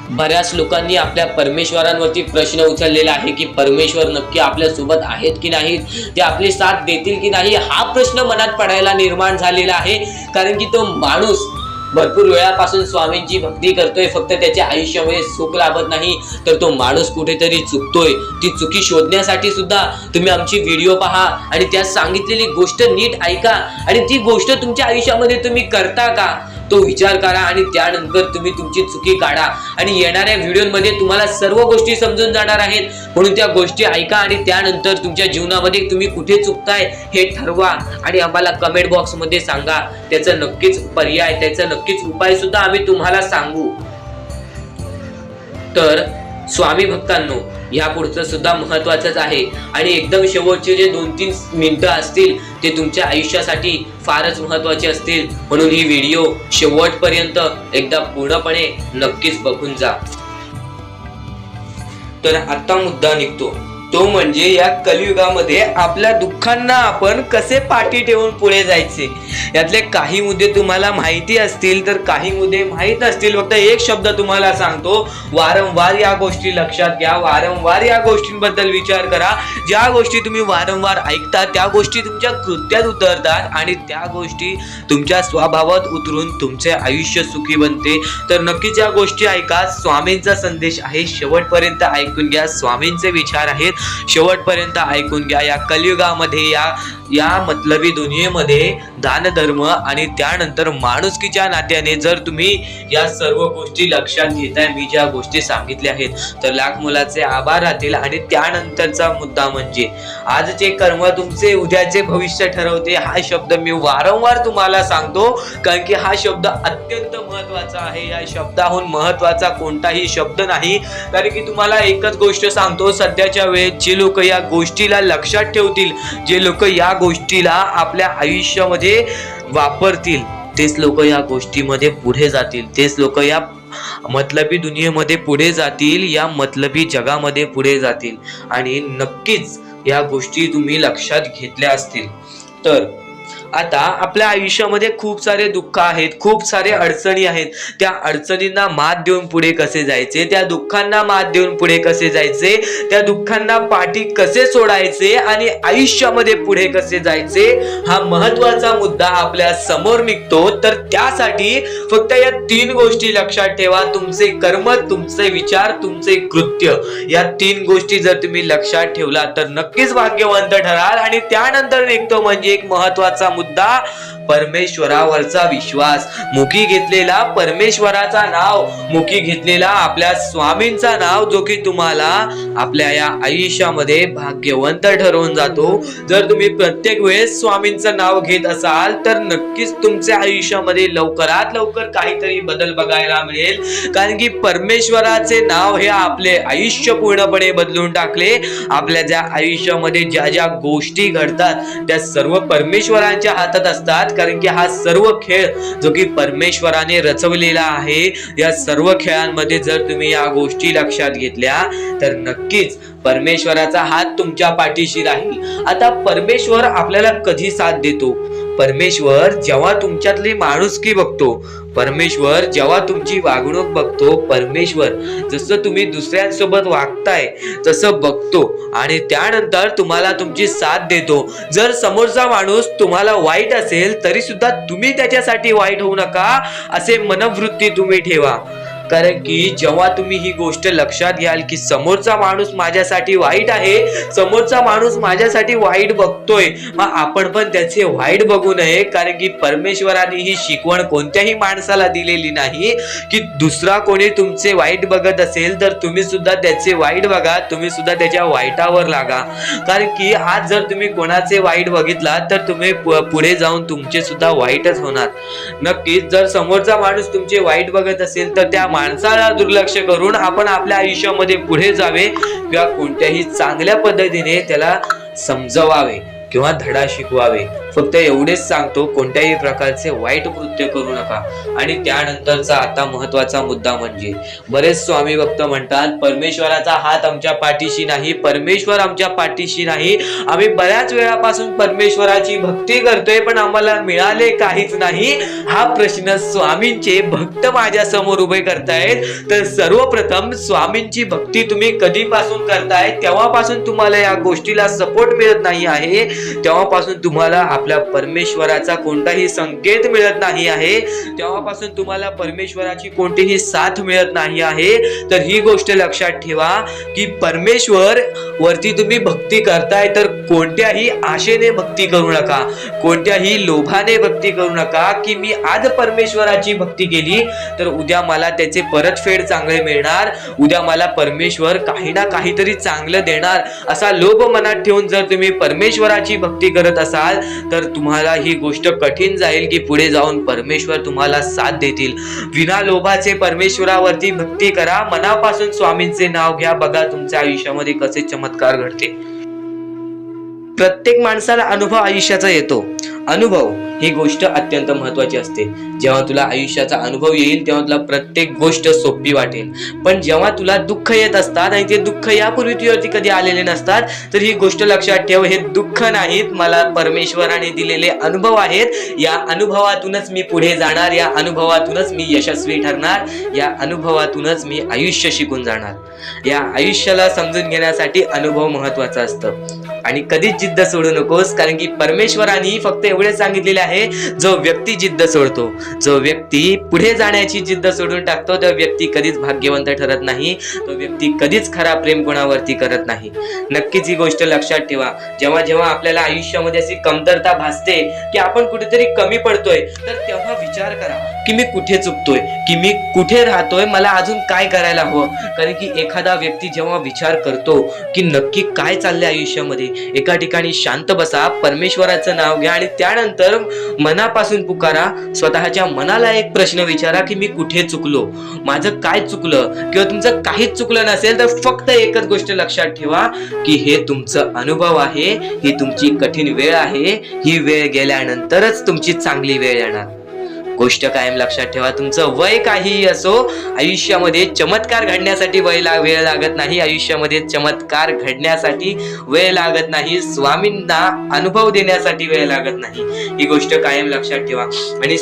बऱ्याच लोकांनी आपल्या परमेश्वरांवरती प्रश्न उचललेला आहे की परमेश्वर नक्की आपल्या सोबत आहेत की नाहीत, ते आपली साथ देतील की नाही, हा प्रश्न मनात पडायला निर्माण झालेला आहे. कारण की तो माणूस भरपूर वेळापासून स्वामींची भक्ती करतोय, फक्त त्याच्या आयुष्यामध्ये सुख लाभत नाही, तर तो माणूस कुठेतरी चुकतोय. ती चुकी शोधण्यासाठी सुद्धा तुम्ही आमची व्हिडिओ पहा आणि त्यात सांगितलेली गोष्ट नीट ऐका आणि ती गोष्ट तुमच्या आयुष्यामध्ये तुम्ही करता का तो विचार करा आणि त्यानंतर तुम्ही तुमची चुकी काढा. आणि येणाऱ्या व्हिडिओमध्ये तुम्हाला सर्व गोष्टी समजून जाणार आहेत. म्हणून त्या गोष्टी ऐका आणि त्यानंतर तुमच्या जीवनामध्ये तुम्ही कुठे चुकताय हे ठरवा आणि आम्हाला कमेंट बॉक्स मध्ये सांगा. त्याचं नक्कीच पर्याय, त्याचा नक्कीच उपाय सुद्धा आम्ही तुम्हाला सांगू. तर स्वामी भक्तांनो, या पुढचं सुद्धा महत्वाचंच आहे आणि एकदम शेवटचे जे 2-3 मिनिटं असतील ते तुमच्या आयुष्यासाठी फारच महत्वाचे असतील. म्हणून ही व्हिडिओ शेवटपर्यंत एकदा पूर्णपणे नक्कीच बघून जा. तर आता मुद्दा निघतो तो म्हणजे या कलियुगामध्ये आपल्या दुःखांना आपण कसे पाठी ठेवून पुढे जायचे. यातले काही मुद्दे तुम्हाला माहिती असतील तर काही मुद्दे माहित नसतील. फक्त एक शब्द तुम्हाला सांगतो, वारंवार या गोष्टी लक्षात घ्या, वारंवार या गोष्टींबद्दल विचार करा. ज्या गोष्टी तुम्ही वारंवार ऐकता त्या गोष्टी तुमच्या कृत्यात उतरतात आणि त्या गोष्टी तुमच्या स्वभावात उतरून तुमचे आयुष्य सुखी बनते. तर नक्कीच या गोष्टी ऐका. स्वामींचा संदेश आहे, शेवटपर्यंत ऐकून घ्या. स्वामींचे विचार आहेत, शेवटपर्यंत ऐकून घ्या. या कलियुगामध्ये, या मतलबी दुनियेमध्ये दान धर्म आणि त्यानंतर माणुसकीच्या नात्याने जर तुम्ही या सर्व गोष्टी लक्षात घेताय, मी ज्या गोष्टी सांगितल्या आहेत, तर लाख मुलाचे आभार राहतील. आणि त्यानंतरचा मुद्दा म्हणजे आजचे कर्म तुमचे उद्याचे भविष्य ठरवते. हा शब्द मी वारंवार तुम्हाला सांगतो कारण की हा शब्द अत्यंत महत्वाचा आहे. या शब्दाहून महत्वाचा कोणताही शब्द नाही. कारण की तुम्हाला एकच गोष्ट सांगतो, सध्याच्या वेळेत जे लोक या गोष्टीला लक्षात ठेवतील, जे लोक या गोष्टीला आपल्या आयुष्यामध्ये वापरतील, तेच लोक या गोष्टीमध्ये पुढे जातील. तेच लोक या मतलबी दुनियेमध्ये पुढे जातील, या मतलबी जगामध्ये पुढे जातील. आणि नक्कीच या गोष्टी तुम्ही लक्षात घेतल्या असतील. तर आता आपल्या आयुष्यामध्ये खूप सारे दुःख आहेत, खूप सारे अडचणी आहेत. त्या अडचणींना मात देऊन पुढे कसे जायचे, त्या दुःखांना मात देऊन पुढे कसे जायचे, त्या दुःखांना पाठी कसे सोडायचे आणि आयुष्यामध्ये पुढे कसे जायचे, हा महत्वाचा मुद्दा आपल्या समोर निघतो. तर त्यासाठी फक्त या 3 गोष्टी लक्षात ठेवा. तुमचे कर्म, तुमचे विचार, तुमचे कृत्य, या 3 गोष्टी जर तुम्ही लक्षात ठेवला तर नक्कीच भाग्यवंत ठराल. आणि त्यानंतर निघतो म्हणजे एक महत्वाचा मुद्दा, परमेश्वरावरचा विश्वास. मुखी घेतलेला परमेश्वराचा नाव, मुखी घेतलेला आपल्या स्वामींचा नाव, जो की तुम्हाला आपल्या या आयुष्यामध्ये भाग्यवंत ठरवून जातो. जर तुम्ही प्रत्येक वेळेस स्वामींचं नाव घेत असाल तर नक्कीच तुमच्या आयुष्यामध्ये लवकरात लवकर काहीतरी बदल बघायला मिळेल. कारण की परमेश्वराचे नाव हे आपले आयुष्य पूर्णपणे बदलून टाकले. आपल्या ज्या आयुष्यामध्ये ज्या ज्या गोष्टी घडतात त्या सर्व परमेश्वरांच्या हातात असतात. कारण की हा सर्व खेळ जो की परमेश्वराने रचवलेला आहे, या सर्व खेळांमध्ये जर तुम्ही या गोष्टी लक्षात घेतल्या तर नक्कीच परमेश्वराचा हात तुमच्या पाठीशी राहील. आता परमेश्वर आपल्याला कधी साथ देतो? परमेश्वर जेव्हा तुमच्यातली माणुसकी बघतो, परमेश्वर जेव्हा तुमची वागणूक बघतो, परमेश्वर जसं तुम्ही दुसऱ्यांसोबत वागताय तसं बघतो आणि त्यानंतर तुम्हाला तुमची साथ देतो. जर समोरचा माणूस तुम्हाला वाईट असेल तरी सुद्धा तुम्ही त्याच्यासाठी वाईट होऊ नका, असे मनोवृत्ती तुम्ही ठेवा. कारण की जेव्हा तुम्ही ही गोष्ट लक्षात घ्याल की समोरचा माणूस माझ्यासाठी वाईट आहे, समोरचा माणूस माझ्यासाठी वाईट बघतोय, मग आपण पण त्याचे वाईट बघू नये. कारण की परमेश्वराने ही शिकवण कोणत्याही माणसाला दिलेली नाही की दुसरा कोणी तुमचे वाईट बघत असेल तर तुम्ही सुद्धा त्याचे वाईट बघा, तुम्ही सुद्धा त्याच्या वाईटावर लागा. कारण की आज जर तुम्ही कोणाचे वाईट बघितला तर तुम्ही पुढे जाऊन तुमचे सुद्धा वाईटच होणार. नक्कीच जर समोरचा माणूस तुमचे वाईट बघत असेल तर त्या माणसाला दुर्लक्ष करून आपण आपल्या आयुष्यामध्ये पुढे जावे किंवा कोणत्याही चांगल्या पद्धतीने त्याला समजवावे किंवा धडा शिकवावे. फक्त एवढेच सांगतो, कोणत्याही प्रकारचे वाईट कृत्य करू नका. आणि त्यानंतरचा आता महत्वाचा मुद्दा म्हणजे बरेच स्वामी भक्त म्हणतात परमेश्वराचा हात आमच्या पाठीशी नाही, परमेश्वर आमच्या पाठीशी नाही. आम्ही बऱ्याच वेळापासून परमेश्वराची भक्ती करतोय पण आम्हाला मिळाले काहीच नाही. हा प्रश्न स्वामींचे भक्त माझ्या समोर उभे करतायत. तर सर्वप्रथम स्वामींची भक्ती तुम्ही कधीपासून करताय तेव्हापासून तुम्हाला या गोष्टीला सपोर्ट मिळत नाही आहे, तेव्हापासून तुम्हाला आपल्या परमेश्वराचा कोणताही संकेत मिळत नाही आहे, तेव्हापासून तुम्हाला परमेश्वराची कोणतीही साथ मिळत नाही आहे. तर ही गोष्ट लक्षात ठेवा की परमेश्वर वरती तुम्ही भक्ती करताय तर कोणत्याही आशेने भक्ती करू नका, कोणत्याही लोभाने भक्ती करू नका की मी आज परमेश्वराची भक्ती केली तर उद्या मला त्याचे परतफेड चांगले मिळणार, उद्या मला परमेश्वर काही ना काहीतरी चांगलं देणार, असा लोभ मनात ठेवून जर तुम्ही परमेश्वराची भक्ती करत असाल तर तुम्हाला ही गोष्ट कठीण जाईल की पुढे जाऊन परमेश्वर तुम्हाला साथ देतील. विना लोभाचे परमेश्वरावरती भक्ती करा, मनापासून स्वामींचे नाव घ्या, बघा तुमच्या आयुष्यामध्ये कसे चमत्कार घडते. प्रत्येक माणसाला अनुभव आयुष्याचा येतो. अनुभव ही गोष्ट अत्यंत महत्वाची असते. जेव्हा तुला आयुष्याचा अनुभव येईल तेव्हा तुला प्रत्येक गोष्ट सोपी वाटेल. पण जेव्हा तुला दुःख येत असतात आणि ते दुःख यापूर्वी तुझ्यावरती कधी आलेले नसतात तर ही गोष्ट लक्षात ठेव, हे दुःख नाहीत, मला परमेश्वराने दिलेले अनुभव आहेत. या अनुभवातूनच मी पुढे जाणार, या अनुभवातूनच मी यशस्वी ठरणार, या अनुभवातूनच मी आयुष्य शिकून जाणार. या आयुष्याला समजून घेण्यासाठी अनुभव महत्वाचा असतं. आणि कधीच जिद्द सोडू नकोस, कारण की परमेश्वराने फक्त एवढे सांगितलेले आहे, जो व्यक्ती जिद्द सोडतो, जो व्यक्ती पुढे जाण्याची जिद्द सोडून टाकतो, तो व्यक्ती कधीच भाग्यवंत ठरत नाही, तो व्यक्ती कधीच खरा प्रेम कोणावरती करत नाही. नक्कीच ही गोष्ट लक्षात ठेवा. जेव्हा जेव्हा आपल्याला आयुष्यामध्ये अशी कमतरता भासते की आपण कुठेतरी कमी पडतोय तर तेव्हा विचार करा की मी कुठे चुकतोय, की मी कुठे राहतोय, मला अजून काय करायला हवं. कारण की एखादा व्यक्ती जेव्हा विचार करतो की नक्की काय चाललंय आयुष्यामध्ये, एका ठिकाणी शांत बसा, परमेश्वराचं नाव घ्या आणि त्यानंतर मनापासून पुकारा. स्वतःच्या मनाला एक प्रश्न विचारा की मी कुठे चुकलो, माझं काय चुकलं, किंवा तुमचं काहीच चुकलं नसेल तर फक्त एकच गोष्ट लक्षात ठेवा की हे तुमचं अनुभव आहे, ही तुमची कठीण वेळ आहे, ही वेळ गेल्यानंतरच तुमची चांगली वेळ येणार. गोष्ट कायम लक्षात ठेवा, तुमचं वय काहीही असो, आयुष्यामध्ये चमत्कार घडण्यासाठी वेळ लागत नाही. आयुष्यामध्ये चमत्कार घडण्यासाठी वेळ लागत नाही. स्वामींना अनुभव देण्यासाठी वेळ लागत नाही. ही गोष्ट कायम लक्षात ठेवा. आणि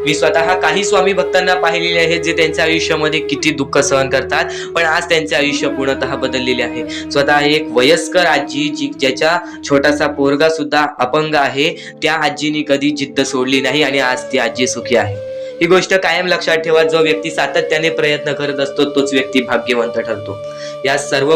मी स्वतः काही स्वामी भक्तांना पाहिलेले आहेत जे त्यांच्या आयुष्यामध्ये किती दुःख सहन करतात, पण आज त्यांचे आयुष्य पूर्णतः बदललेले आहे. स्वतः एक वयस्कर आजी ज्याच्या छोटासा पोरगा सुद्धा अपंग आहे, त्या आजीनी कधी जिद्द सोडली नाही आणि आज ती आजी सुखी आहे. ही गोष्ट कायम लक्षात ठेवा. जो व्यक्ती सातत्याने प्रयत्न करत असतो तोच व्यक्ती भाग्यवंत ठरतो. या सर्व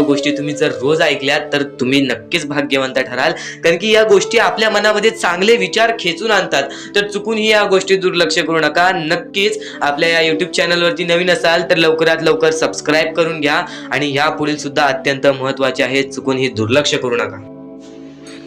गोष्टी तुम्ही जर रोज ऐकल्यात तर तुम्ही नक्कीच भाग्यवंत ठराल, कारण की या गोष्टी आपल्या मनामध्ये चांगले विचार खेचून आणतात. तर चुकूनही या गोष्टी दुर्लक्ष करू नका. नक्कीच आपल्या या युट्यूब चॅनलवरती नवीन असाल तर लवकरात लवकर सबस्क्राईब करून घ्या. आणि या पुढील सुद्धा अत्यंत महत्वाचे आहेत, चुकूनही दुर्लक्ष करू नका.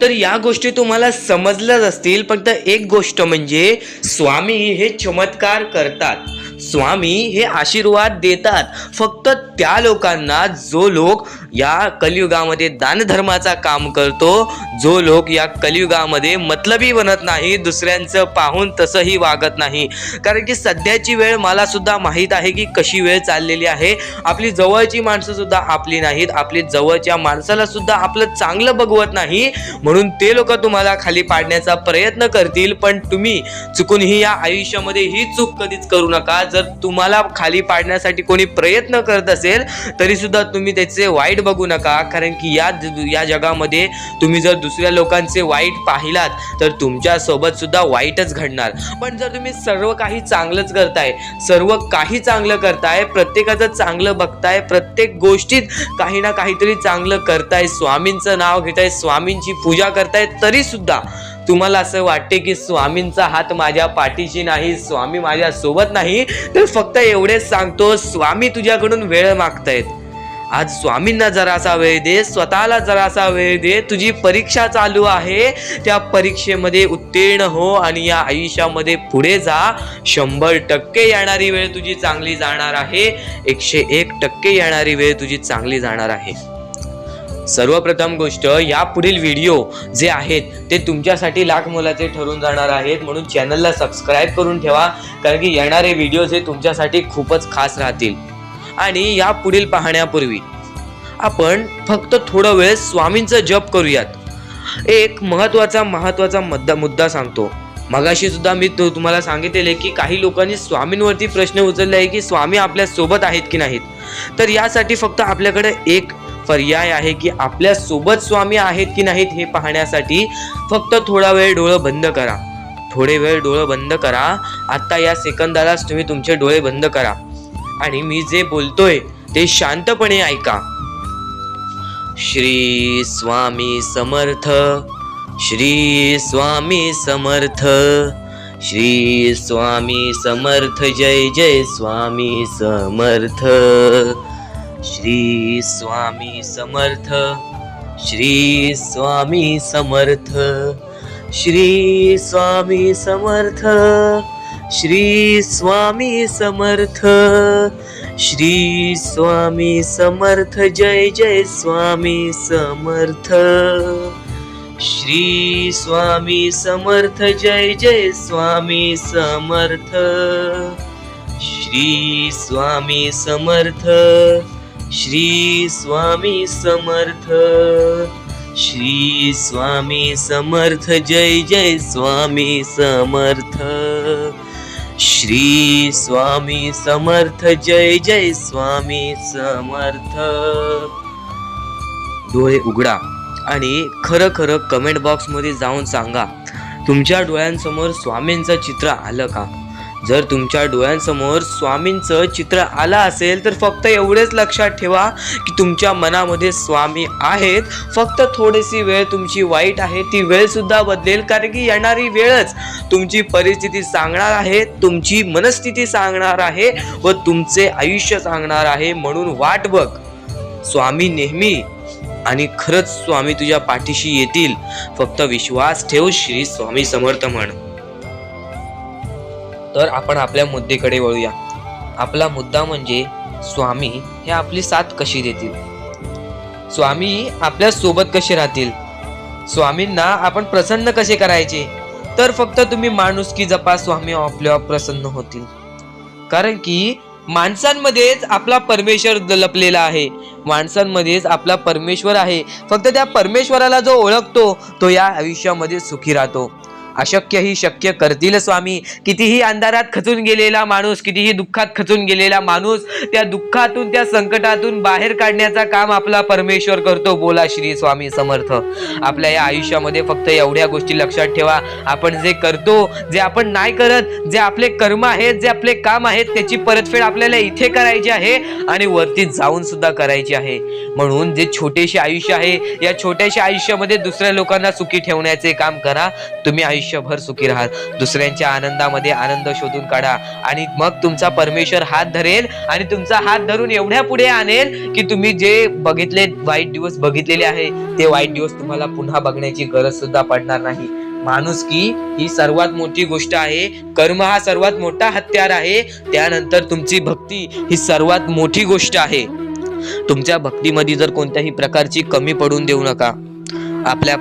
तर या गोष्टी तुम्हाला समजल्याच असतील. फक्त एक गोष्ट म्हणजे स्वामी हे चमत्कार करतात, स्वामी हे आशीर्वाद देतात फक्त त्या लोकांना जो लोक या कलियुगामध्ये दानधर्माचा काम करतो, जो लोक या कलियुगामध्ये मतलबी बनत नाही, दुसऱ्यांचं पाहून तसंही वागत नाही. कारण की सध्याची वेळ मला सुद्धा माहीत आहे की कशी वेळ चाललेली आहे. आपली जवळची माणसं सुद्धा आपली नाहीत, आपली जवळच्या माणसाला सुद्धा आपलं चांगलं बघवत नाही, म्हणून ते लोक तुम्हाला खाली पाडण्याचा प्रयत्न करतील. पण तुम्ही चुकूनही या आयुष्यामध्ये ही चूक कधीच करू नका. जर तुम्हाला खाली पाडण्यासाठी कोणी प्रयत्न करत असेल तरी सुद्धा तुम्ही त्याचे वाईट बघू नका, कारण की या जगामध्ये तुम्ही जर दुसऱ्या लोकांचे वाईट पाहिलात तर तुमच्या सोबत सुद्धा वाईटच घडणार. पण जर तुम्ही सर्व काही चांगलंच करताय, सर्व काही चांगलं करताय, प्रत्येकाचं चांगलं बघताय, प्रत्येक गोष्टीत काही ना काहीतरी चांगलं करताय, स्वामींचं नाव घेताय, स्वामींची पूजा करताय, तरी सुद्धा तुम्हाला असं वाटते की स्वामींचा हात माझ्या पाठीशी नाही, स्वामी माझ्या सोबत नाही, तर फक्त एवढेच सांगतो, स्वामी तुझ्याकडून वेळ मागतायत. आज स्वामींना जरासा वेळ दे, स्वतःला जरासा वेळ दे. तुझी परीक्षा चालू आहे, त्या परीक्षेमध्ये उत्तीर्ण हो आणि या आयुष्यामध्ये पुढे जा. 100% येणारी वेळ तुझी चांगली जाणार आहे, 101% येणारी वेळ तुझी चांगली जाणार आहे. सर्वप्रथम गोष्ट, या पुढील व्हिडिओ जे आहेत ते तुमच्यासाठी लाख मोलाचे ठरून जाणार आहेत, म्हणून चॅनलला सबस्क्राईब करून ठेवा, कारण की येणारे व्हिडिओ हे तुमच्यासाठी खूपच खास राहतील. आणि या पुढील पाहण्यापूर्वी आपण फक्त थोडा वेळ स्वामींचा जप करूयात. एक महत्वाचा मुद्दा सांगतो. मगाशी सुद्धा मी तुम्हाला सांगितलेले की काही लोकांनी स्वामींवरती प्रश्न उचलले आहे की स्वामी आपल्या सोबत आहेत की नाहीत. तर यासाठी फक्त आपल्याकडे एक पर्याय आहे की आपल्या सोबत स्वामी आहेत की नाहीत हे पाहण्यासाठी फक्त थोडा वेळ डोळे बंद करा. थोडे वेळ डोळे बंद करा. आता या सेकंदालाच तुम्ही तुमचे डोळे बंद करा आणि मी जे बोलतोय ते शांतपणे ऐका. श्री स्वामी समर्थ, श्री स्वामी समर्थ, श्री स्वामी समर्थ, जय जय स्वामी समर्थ. श्री स्वामी समर्थ, श्री स्वामी समर्थ, श्री स्वामी समर्थ, श्री स्वामी समर्थ, श्री स्वामी समर्थ, जय जय स्वामी समर्थ. श्री स्वामी समर्थ, जय जय स्वामी समर्थ. श्री स्वामी समर्थ, श्री स्वामी समर्थ, श्री स्वामी समर्थ, जय जय स्वामी समर्थ. श्री स्वामी समर्थ, जय जय स्वामी समर्थ. डोळे उघडा आणि खरं खरं कमेंट बॉक्समध्ये जाऊन सांगा, तुमच्या डोळ्यांसमोर स्वामींचं चित्र आलं का? जर तुमच्या डोळ्यांसमोर स्वामींचं चित्र आलं असेल तर फक्त एवढेच लक्षात ठेवा की तुमच्या मनामध्ये स्वामी आहेत. फक्त थोडीशी वेळ तुमची वाईट आहे, ती वेळ सुद्धा बदलेल, कारण की येणारी वेळच तुमची परिस्थिती सांगणार आहे, तुमची मनस्थिती सांगणार आहे व तुमचे आयुष्य सांगणार आहे. म्हणून वाट बघ, स्वामी नेहमी आणि खरंच स्वामी तुझ्या पाठीशी येतील. फक्त विश्वास ठेव. श्री स्वामी समर्थ म्हण. तर आपण आपल्या मुद्द्याकडे वळूया. आपला मुद्दा म्हणजे स्वामी हे आपली साथ कशी देतील, स्वामी आपल्या सोबत कसे राहतील, स्वामींना आपण प्रसन्न कसे करायचे, तर फक्त तुम्ही माणुसकी जपा, स्वामी आपल्यावर प्रसन्न होतील. कारण की माणसांमध्येच आपला परमेश्वर लपलेला आहे, माणसांमध्येच आपला परमेश्वर आहे. फक्त त्या परमेश्वराला जो ओळखतो तो या आयुष्यामध्ये सुखी राहतो. अशक्य ही शक्य करतील स्वामी. कितीही अंधारात खचून गेलेला माणूस, कितीही दुःखात खचून गेलेला माणूस, त्या दुःखातून त्या संकटातून बाहेर काढण्याचा काम आपला परमेश्वर करतो. बोला श्री स्वामी समर्थ. आपल्या या आयुष्यामध्ये फक्त एवढ्या गोष्टी लक्षात ठेवा, आपण जे करतो, जे आपण नाही करत, जे आपले कर्म आहेत, जे आपले काम आहेत, त्याची परतफेड आपल्याला इथे करायची आहे आणि वरती जाऊन सुद्धा करायची आहे. म्हणून जे छोटेसे आयुष्य आहे, या छोट्याशा आयुष्यामध्ये दुसऱ्या लोकांना सुखी ठेवण्याचे काम करा. तुम्ही आयुष्यभर सुखी राहा. दुसऱ्यांच्या आनंदामध्ये आनंद शोधून काढा आणि मग तुमचा परमेश्वर हात धरेल आणि तुमचा हात धरून एवढ्या पुढे आणेल की तुम्ही जे बघितले वाईट दिवस बघितलेले आहे, ते वाईट दिवस तुम्हाला पुन्हा बघण्याची गरज सुद्धा पडणार नाही. माणुसकी ही सर्वात मोठी गोष्ट आहे. कर्म हा सर्वात मोठा हत्यार आहे. त्यानंतर तुमची भक्ती ही सर्वात मोठी गोष्ट आहे. तुमच्या भक्तीमध्ये जर कोणत्याही प्रकारची कमी पडून देऊ नका. आपल्या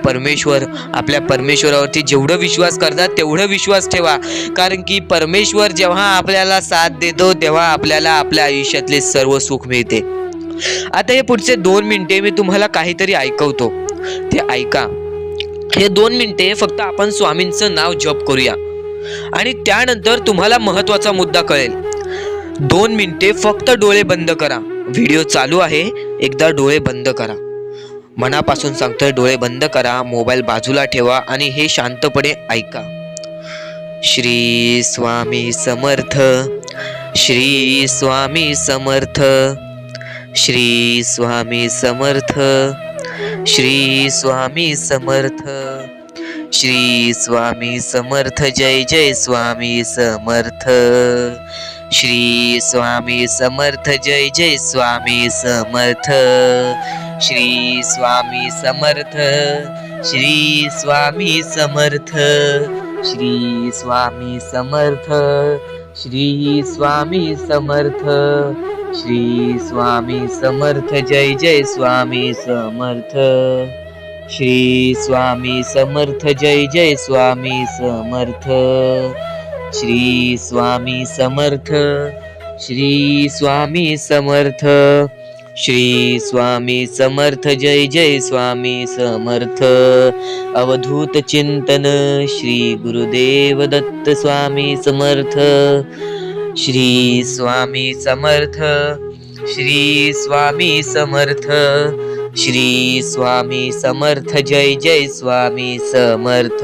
परमेश्वरावरती जेवढं विश्वास करतात तेवढं विश्वास ठेवा. कारण की परमेश्वर जेव्हा आपल्याला साथ देतो तेव्हा आपल्याला आपल्या आयुष्यातले सर्व सुख मिळते. आता हे पुढचे 2 मिनिटे मी तुम्हाला काहीतरी ऐकवतो, ते ऐका. हे 2 मिनिटे फक्त आपण स्वामींचं नाव जप करूया आणि त्यानंतर तुम्हाला महत्वाचा मुद्दा कळेल. 2 मिनिटे फक्त डोळे बंद करा. व्हिडिओ चालू आहे, एकदा डोळे बंद करा. मनापासून सांगतोय, डोळे बंद करा, मोबाईल बाजूला ठेवा आणि हे शांतपणे ऐका. श्री स्वामी समर्थ, श्री स्वामी समर्थ, श्री स्वामी समर्थ, श्री स्वामी समर्थ, श्री स्वामी समर्थ. जय जय स्वामी समर्थ. श्री स्वामी समर्थ. जय जय स्वामी समर्थ. श्री स्वामी समर्थ. श्री स्वामी समर्थ. श्री स्वामी समर्थ. श्री स्वामी समर्थ. श्री स्वामी समर्थ. जय जय स्वामी समर्थ. श्री स्वामी समर्थ. जय जय स्वामी समर्थ. श्री स्वामी समर्थ. श्री स्वामी समर्थ. श्री स्वामी समर्थ. जय जय स्वामी समर्थ. अवधूत चिंतन श्री गुरुदेव दत्त स्वामी समर्थ. श्री स्वामी समर्थ. श्री स्वामी समर्थ. श्री स्वामी समर्थ. जय जय स्वामी समर्थ.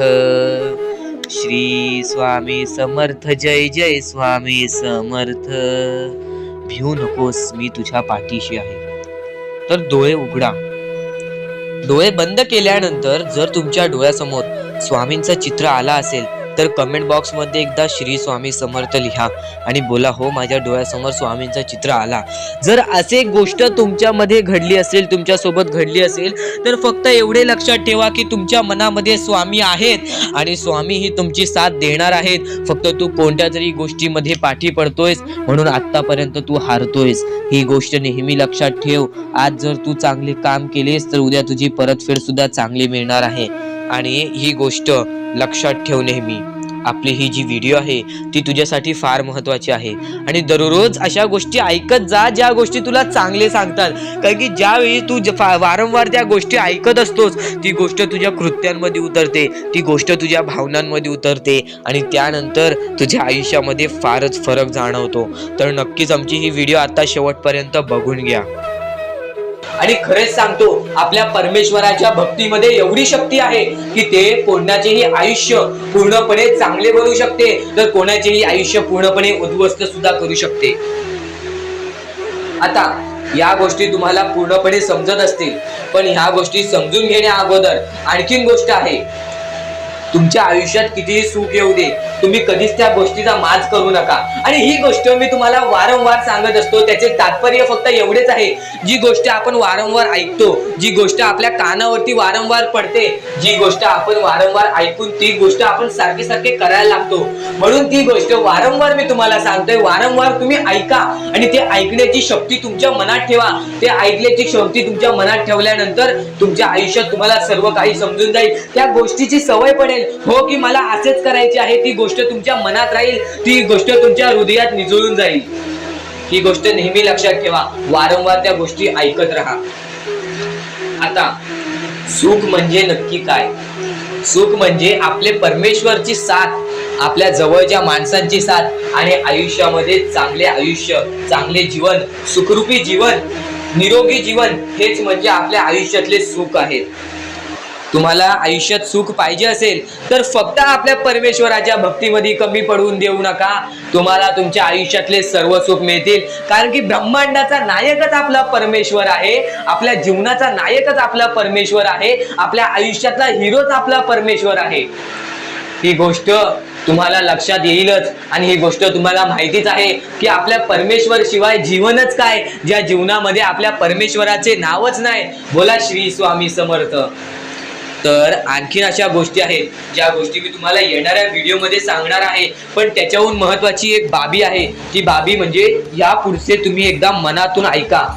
श्री स्वामी समर्थ. जय जय स्वामी समर्थ. भिवू नकोस, मी तुझ्या पाठीशी आहे. तर डोळे उघडा. डोळे बंद केल्यानंतर जर तुमच्या डोळ्यासमोर स्वामींचं चित्र आला असेल तर कमेंट बॉक्स मध्ये एकदा श्री स्वामी समर्थ लिहा आणि बोला, हो माझ्या डोळ्यासमोर स्वामींचं चित्र आला. जर असे गोष्ट तुमच्यामध्ये घडली असेल, तुमच्या सोबत घडली असेल, तर फक्त एवढे लक्षात ठेवा की तुमच्या मनामध्ये स्वामी आहेत आणि स्वामी ही तुमची साथ देणार आहेत. फक्त तू कोणत्या तरी गोष्टीमध्ये पाठी पडतोयस म्हणून आतापर्यंत तू हारतोयस. ही गोष्ट नेहमी लक्षात ठेव. आज जर तू चांगले काम केलेस तर उद्या तुझी परतफेड सुद्धा चांगली मिळणार आहे. आणि ही गोष्ट लक्षात ठेव नेहमी. आपली ही जी व्हिडिओ आहे ती तुझ्यासाठी फार महत्वाची आहे आणि दररोज अशा गोष्टी ऐकत जा ज्या गोष्टी तुला चांगले सांगतात. कारण की ज्यावेळी तू वारंवार त्या गोष्टी ऐकत असतोस ती गोष्ट तुझ्या कृत्यांमध्ये उतरते, ती गोष्ट तुझ्या भावनांमध्ये उतरते आणि त्यानंतर तुझ्या आयुष्यामध्ये फारच फरक जाणवतो. तर नक्कीच आमची ही व्हिडिओ आता शेवटपर्यंत बघून घ्या. आणि खरेच सांगतो, आपल्या परमेश्वराच्या भक्तीमध्ये एवढी शक्ती आहे की ते कोणाचेही आयुष्य पूर्णपणे चांगले बनवू शकते, तर कोणाचेही आयुष्य पूर्णपणे उद्ध्वस्त सुद्धा करू शकते. आता या गोष्टी तुम्हाला पूर्णपणे समजत असतील, पण ह्या गोष्टी समजून घेण्या अगोदर आणखीन गोष्ट आहे. तुमच्या आयुष्यात कितीही सुख येऊ दे, तुम्ही कधीच त्या गोष्टीचा माज करू नका. आणि ही गोष्ट मी तुम्हाला वारंवार सांगत असतो, त्याचे तात्पर्य फक्त एवढेच आहे, जी गोष्ट आपण वारंवार ऐकतो, जी गोष्ट आपल्या कानावरती वारंवार पडते, जी गोष्ट आपण वारंवार ऐकून ती गोष्ट आपण सारखे सारखे करायला लागतो, म्हणून ती गोष्ट वारंवार मी तुम्हाला सांगतोय, वारंवार तुम्ही ऐका आणि ते ऐकण्याची शक्ती तुमच्या मनात ठेवा. ते ऐकण्याची शक्ती तुमच्या मनात ठेवल्यानंतर तुमच्या आयुष्यात तुम्हाला सर्व काही समजून जाईल. त्या गोष्टीची सवय पडेल, हो की मला असेच करायचे आहे, ती गोष्ट तुमच्या मनात राहील, ती गोष्ट तुमच्या हृदयात निजळून जाईल. ही गोष्ट नेहमी लक्षात ठेवा, वारंवार त्या गोष्टी ऐकत राहा. आता सुख म्हणजे नक्की काय? सुख म्हणजे आपले परमेश्वरची साथ, आपल्या जवळच्या माणसांची साथ आणि आयुष्यामध्ये चांगले आयुष्य, चांगले जीवन, सुखरूपी जीवन, निरोगी जीवन, हेच म्हणजे आपल्या आयुष्यातले सुख आहे. तुम्हाला आयुष्यात सुख पाहिजे असेल तर फक्त आपल्या परमेश्वराच्या भक्तीमध्ये कमी पडून देऊ नका. तुम्हाला तुमच्या आयुष्यातले सर्व सुख मिळतील, कारण की ब्रह्मांडाचा नायकच आपला परमेश्वर आहे, आपल्या जीवनाचा नायकच आपला परमेश्वर आहे, आपल्या आयुष्यातला हिरोच आपला परमेश्वर आहे. ही गोष्ट तुम्हाला लक्षात येईलच आणि ही गोष्ट तुम्हाला माहितीच आहे की आपल्या परमेश्वर शिवाय जीवनच काय, ज्या जीवनामध्ये आपल्या परमेश्वराचे नावच नाही. बोला श्री स्वामी समर्थ. तर आणखीन अशा गोष्टी आहेत ज्या गोष्टी मी तुम्हाला येणाऱ्या व्हिडिओमध्ये सांगणार आहे, पण त्याच्याहून महत्वाची एक बाबी आहे. ती बाबी म्हणजे या पुढचे तुम्ही एकदा मनातून ऐका.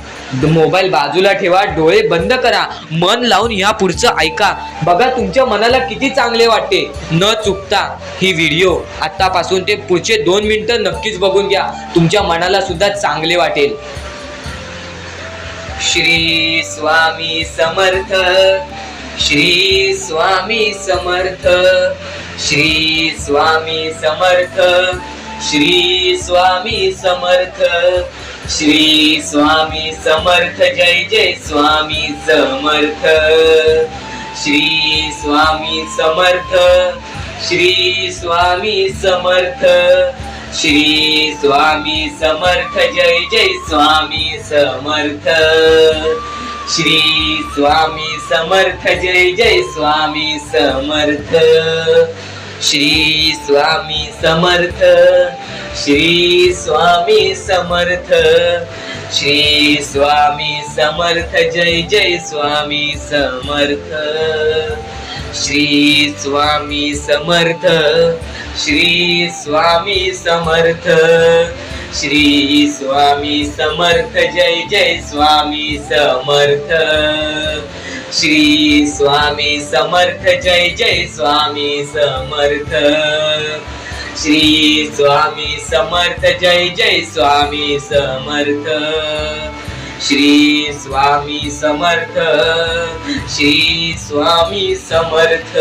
मोबाईल बाजूला ठेवा, डोळे बंद करा, मन लावून या पुढचं ऐका. बघा तुमच्या मनाला किती चांगले वाटते. न चुकता ही व्हिडिओ आतापासून ते पुढचे 2 मिनिटं नक्कीच बघून घ्या, तुमच्या मनाला सुद्धा चांगले वाटेल. श्री स्वामी समर्थ, श्री स्वामी समर्थ, श्री स्वामी समर्थ, श्री स्वामी समर्थ, श्री स्वामी समर्थ, जय जय स्वामी समर्थ, श्री स्वामी समर्थ, श्री स्वामी समर्थ, श्री स्वामी समर्थ, जय जय स्वामी समर्थ, श्री स्वामी समर्थ, जय जय स्वामी समर्थ, श्री स्वामी समर्थ, श्री स्वामी समर्थ, श्री स्वामी समर्थ, जय जय स्वामी समर्थ, श्री स्वामी समर्थ, श्री स्वामी समर्थ, श्री स्वामी समर्थ, जय जय स्वामी समर्थ, श्री स्वामी समर्थ, जय जय स्वामी समर्थ, श्री स्वामी समर्थ, जय जय स्वामी समर्थ, श्री स्वामी समर्थ, श्री स्वामी समर्थ,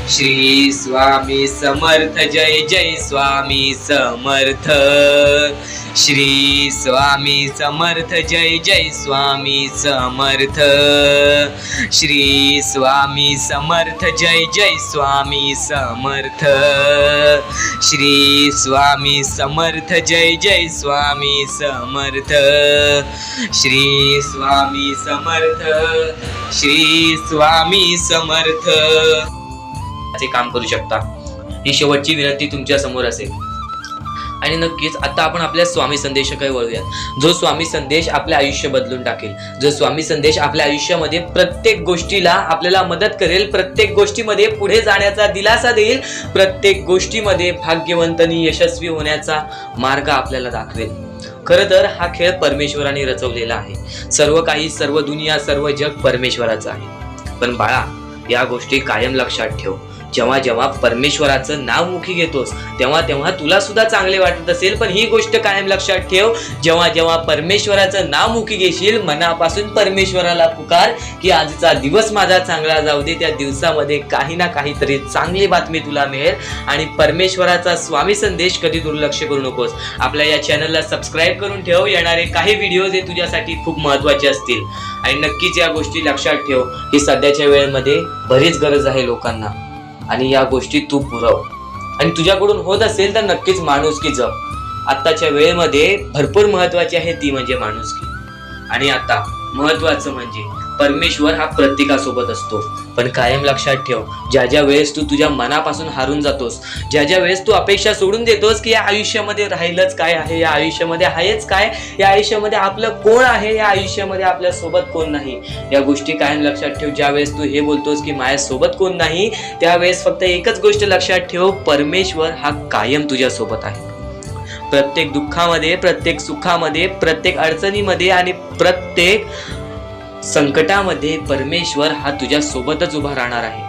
श्री स्वामी समर्थ, जय जय स्वामी समर्थ, श्री स्वामी समर्थ, जय जय स्वामी समर्थ, श्री स्वामी समर्थ, जय जय स्वामी समर्थ, श्री स्वामी समर्थ, जय जय स्वामी समर्थ, श्री स्वामी समर्थ, श्री स्वामी समर्थ. असे काम करू शकता. ही शेवटची विनंती तुमच्या समोर असेल. आणि नक्कीच आता आपण आपल्या स्वामी संदेशाकडे वळूयात, जो स्वामी संदेश आपले आयुष्य बदलून टाकेल, जो स्वामी संदेश आपल्या आयुष्यामध्ये प्रत्येक गोष्टीला आपल्याला मदत करेल, प्रत्येक गोष्टीमध्ये पुढे जाण्याचा दिलासा देईल, प्रत्येक गोष्टीमध्ये भाग्यवंतांनी यशस्वी होण्याचा मार्ग आपल्याला दाखवेल. खरं तर हा खेळ परमेश्वराने रचवलेला आहे. सर्व काही, सर्व दुनिया, सर्व जग परमेश्वराचं आहे. पण बाळा, या गोष्टी कायम लक्षात ठेव. जेव्हा जेव्हा परमेश्वराचं नाव मुखी घेतोस तेव्हा तेव्हा तुला सुद्धा चांगले वाटत असेल, पण ही गोष्ट कायम लक्षात ठेव, जेव्हा जेव्हा परमेश्वराचं नाव मुखी घेशील, मनापासून परमेश्वराला पुकार की आजचा दिवस माझा चांगला जाऊ दे, त्या दिवसामध्ये काही ना काहीतरी चांगली बातमी तुला मिळेल. आणि परमेश्वराचा स्वामी संदेश कधी दुर्लक्ष करू नकोस. आपल्या या चॅनलला सबस्क्राईब करून ठेव. येणारे काही व्हिडिओज हे तुझ्यासाठी खूप महत्त्वाचे असतील. आणि नक्कीच या गोष्टी लक्षात ठेव, ही सध्याच्या वेळेमध्ये बरीच गरज आहे लोकांना, आणि या गोष्टी तू पुरव. आणि तुझ्याकडून होत असेल तर नक्कीच माणुसकी जप. आत्ताच्या वेळेमध्ये भरपूर महत्वाची आहे ती म्हणजे माणुसकी. आणि आता महत्वाचं म्हणजे परमेश्वर हा प्रत्येकासोबत असतो, पण कायम लक्षात ठेव, ज्या ज्या वेळेस तू तुझ्या मनापासून हारून जातोस, ज्या ज्या वेळेस तू अपेक्षा सोडून देतोस की या आयुष्यामध्ये राहिलंच काय आहे, या आयुष्यामध्ये आहेच काय, या आयुष्यामध्ये आपलं कोण आहे, या आयुष्यामध्ये आपल्या सोबत कोण नाही, या गोष्टी कायम लक्षात ठेव. ज्या वेळेस तू हे बोलतोस की माझ्या सोबत कोण नाही, त्यावेळेस फक्त एकच गोष्ट लक्षात ठेव, परमेश्वर हा कायम तुझ्या सोबत आहे. प्रत्येक दुःखामध्ये, प्रत्येक सुखामध्ये, प्रत्येक अडचणीमध्ये आणि प्रत्येक संकटामध्ये परमेश्वर हा तुझ्या सोबतच उभा राहणार आहे.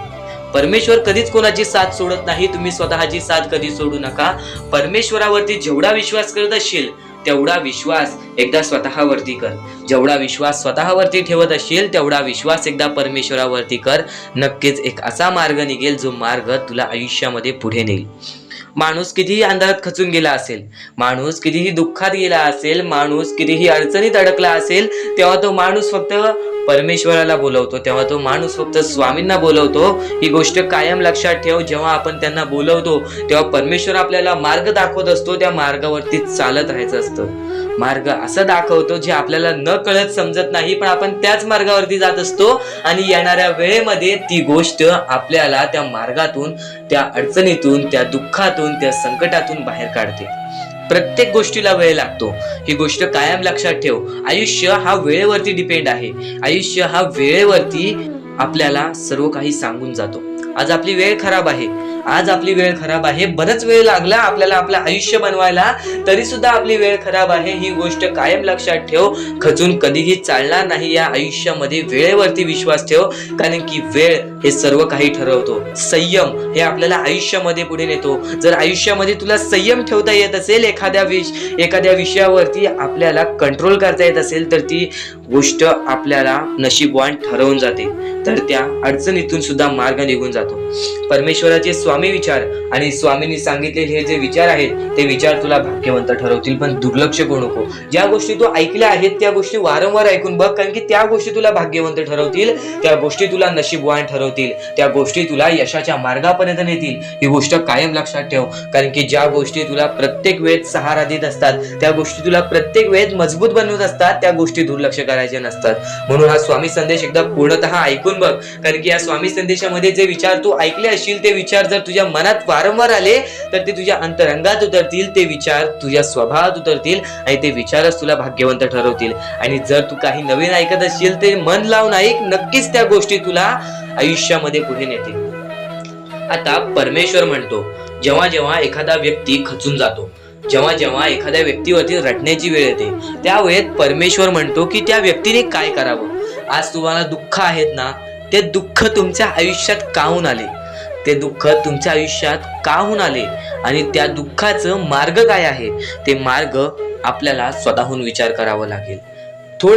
परमेश्वर कधीच कोणाची साथ सोडत नाही. तुम्ही स्वतःची साथ कधी सोडू नका. परमेश्वरावरती जेवढा विश्वास करत असशील तेवढा विश्वास एकदा स्वतःवरती कर. जेवढा विश्वास स्वतःवरती ठेवत असशील तेवढा विश्वास एकदा परमेश्वरावरती कर. नक्कीच एक असा मार्ग निघेल जो मार्ग तुला आयुष्यामध्ये पुढे नेईल. माणूस कितीही अंधारात खचून गेला असेल, माणूस कितीही दुःखात गेला असेल, माणूस कितीही अडचणीत अडकला असेल, तेव्हा तो माणूस फक्त परमेश्वराला बोलवतो, तेव्हा तो माणूस फक्त स्वामींना बोलवतो. ही गोष्ट कायम लक्षात ठेव. जेव्हा आपण त्यांना बोलवतो तेव्हा परमेश्वर आपल्याला मार्ग दाखवत असतो. त्या मार्गावरती चालत राहायचं असतं. मार्ग असं दाखवतो जे आपल्याला न कळत समजत नाही, पण आपण त्याच मार्गावरती जात असतो आणि येणाऱ्या वेळेमध्ये ती गोष्ट आपल्याला त्या मार्गातून, त्या अडचणीतून, त्या दुःखातून, त्या संकटातून बाहेर काढते. प्रत्येक गोष्टीला वेळ लागतो. ही गोष्ट कायम लक्षात ठेव. आयुष्य हा वेळेवरती डिपेंड आहे. आयुष्य हा वेळेवरती आपल्याला सर्व काही सांगून जातो. आज आपली वेळ खराब आहे, आज आपली वेळ खराब आहे, बरंच वेळ लागला आपल्याला आपलं आयुष्य बनवायला, तरी सुद्धा आपली वेळ खराब आहे. ही गोष्ट कायम लक्षात ठेव. खचून कधीही चालणार नाही. या आयुष्यामध्ये वेळेवरती विश्वास ठेव, कारण की वेळ हे सर्व काही ठरवतो. संयम हे आपल्याला आयुष्यामध्ये पुढे नेतो. जर आयुष्यामध्ये तुला संयम ठेवता येत असेल, एखाद्या विषयावरती आपल्याला कंट्रोल करता येत असेल, तर ती गोष्ट आपल्याला नशीबवान ठरवून जाते. तर त्या अडचणीतून सुद्धा मार्ग निघून जातो. परमेश्वराचे स्वामी विचार आणि स्वामींनी सांगितलेले हे जे विचार आहेत ते विचार तुला भाग्यवंत ठरवतील, पण दुर्लक्ष करू नको. ज्या गोष्टी तू ऐकल्या आहेत त्या गोष्टी वारंवार ऐकून बघ, कारण की त्या गोष्टी तुला भाग्यवंत ठरवतील, त्या गोष्टी तुला नशीबवान ठरवतील, त्या गोष्टी तुला यशाच्या मार्गापर्यंत नेतील. ही गोष्ट कायम लक्षात ठेव, कारण की ज्या गोष्टी तुला प्रत्येक वेळेस सहारा देत असतात, त्या गोष्टी तुला प्रत्येक वेळेस मजबूत बनवत असतात, त्या गोष्टी दुर्लक्ष करायचे नसतात. म्हणून हा स्वामी संदेश एकदा पूर्णतः ऐकून बघ, कारण की या स्वामी संदेशामध्ये जे विचार तू ऐकले असशील ते विचार जर तुझ्या मनात वारंवार आले तर ते तुझ्या अंतरंगात उतरतील, ते विचार तुझ्या स्वभावात उतरतील आणि ते विचारच तुला भाग्यवंत ठरवतील. आणि जर तू काही नवीन ऐकत असशील ते मन लावून ऐक, नक्कीच त्या गोष्टी तुला आयुष्यामध्ये पुढे नेतील. आता परमेश्वर म्हणतो, जेव्हा जेव्हा एखादा व्यक्ती खचून जातो, जेव्हा जेव्हा एखाद्या व्यक्तीवरती रटण्याची वेळ येते, त्या वेळेत परमेश्वर म्हणतो की त्या व्यक्तीने काय करावं. आज तुम्हाला दुःख आहेत ना, ते दुःख तुमच्या आयुष्यात का होऊन आले, ते दुःख तुमच्या आयुष्यात का होऊन आले आणि त्या दुःखाचं मार्ग काय आहे, ते मार्ग आपल्याला स्वतःहून विचार करावा लागेल.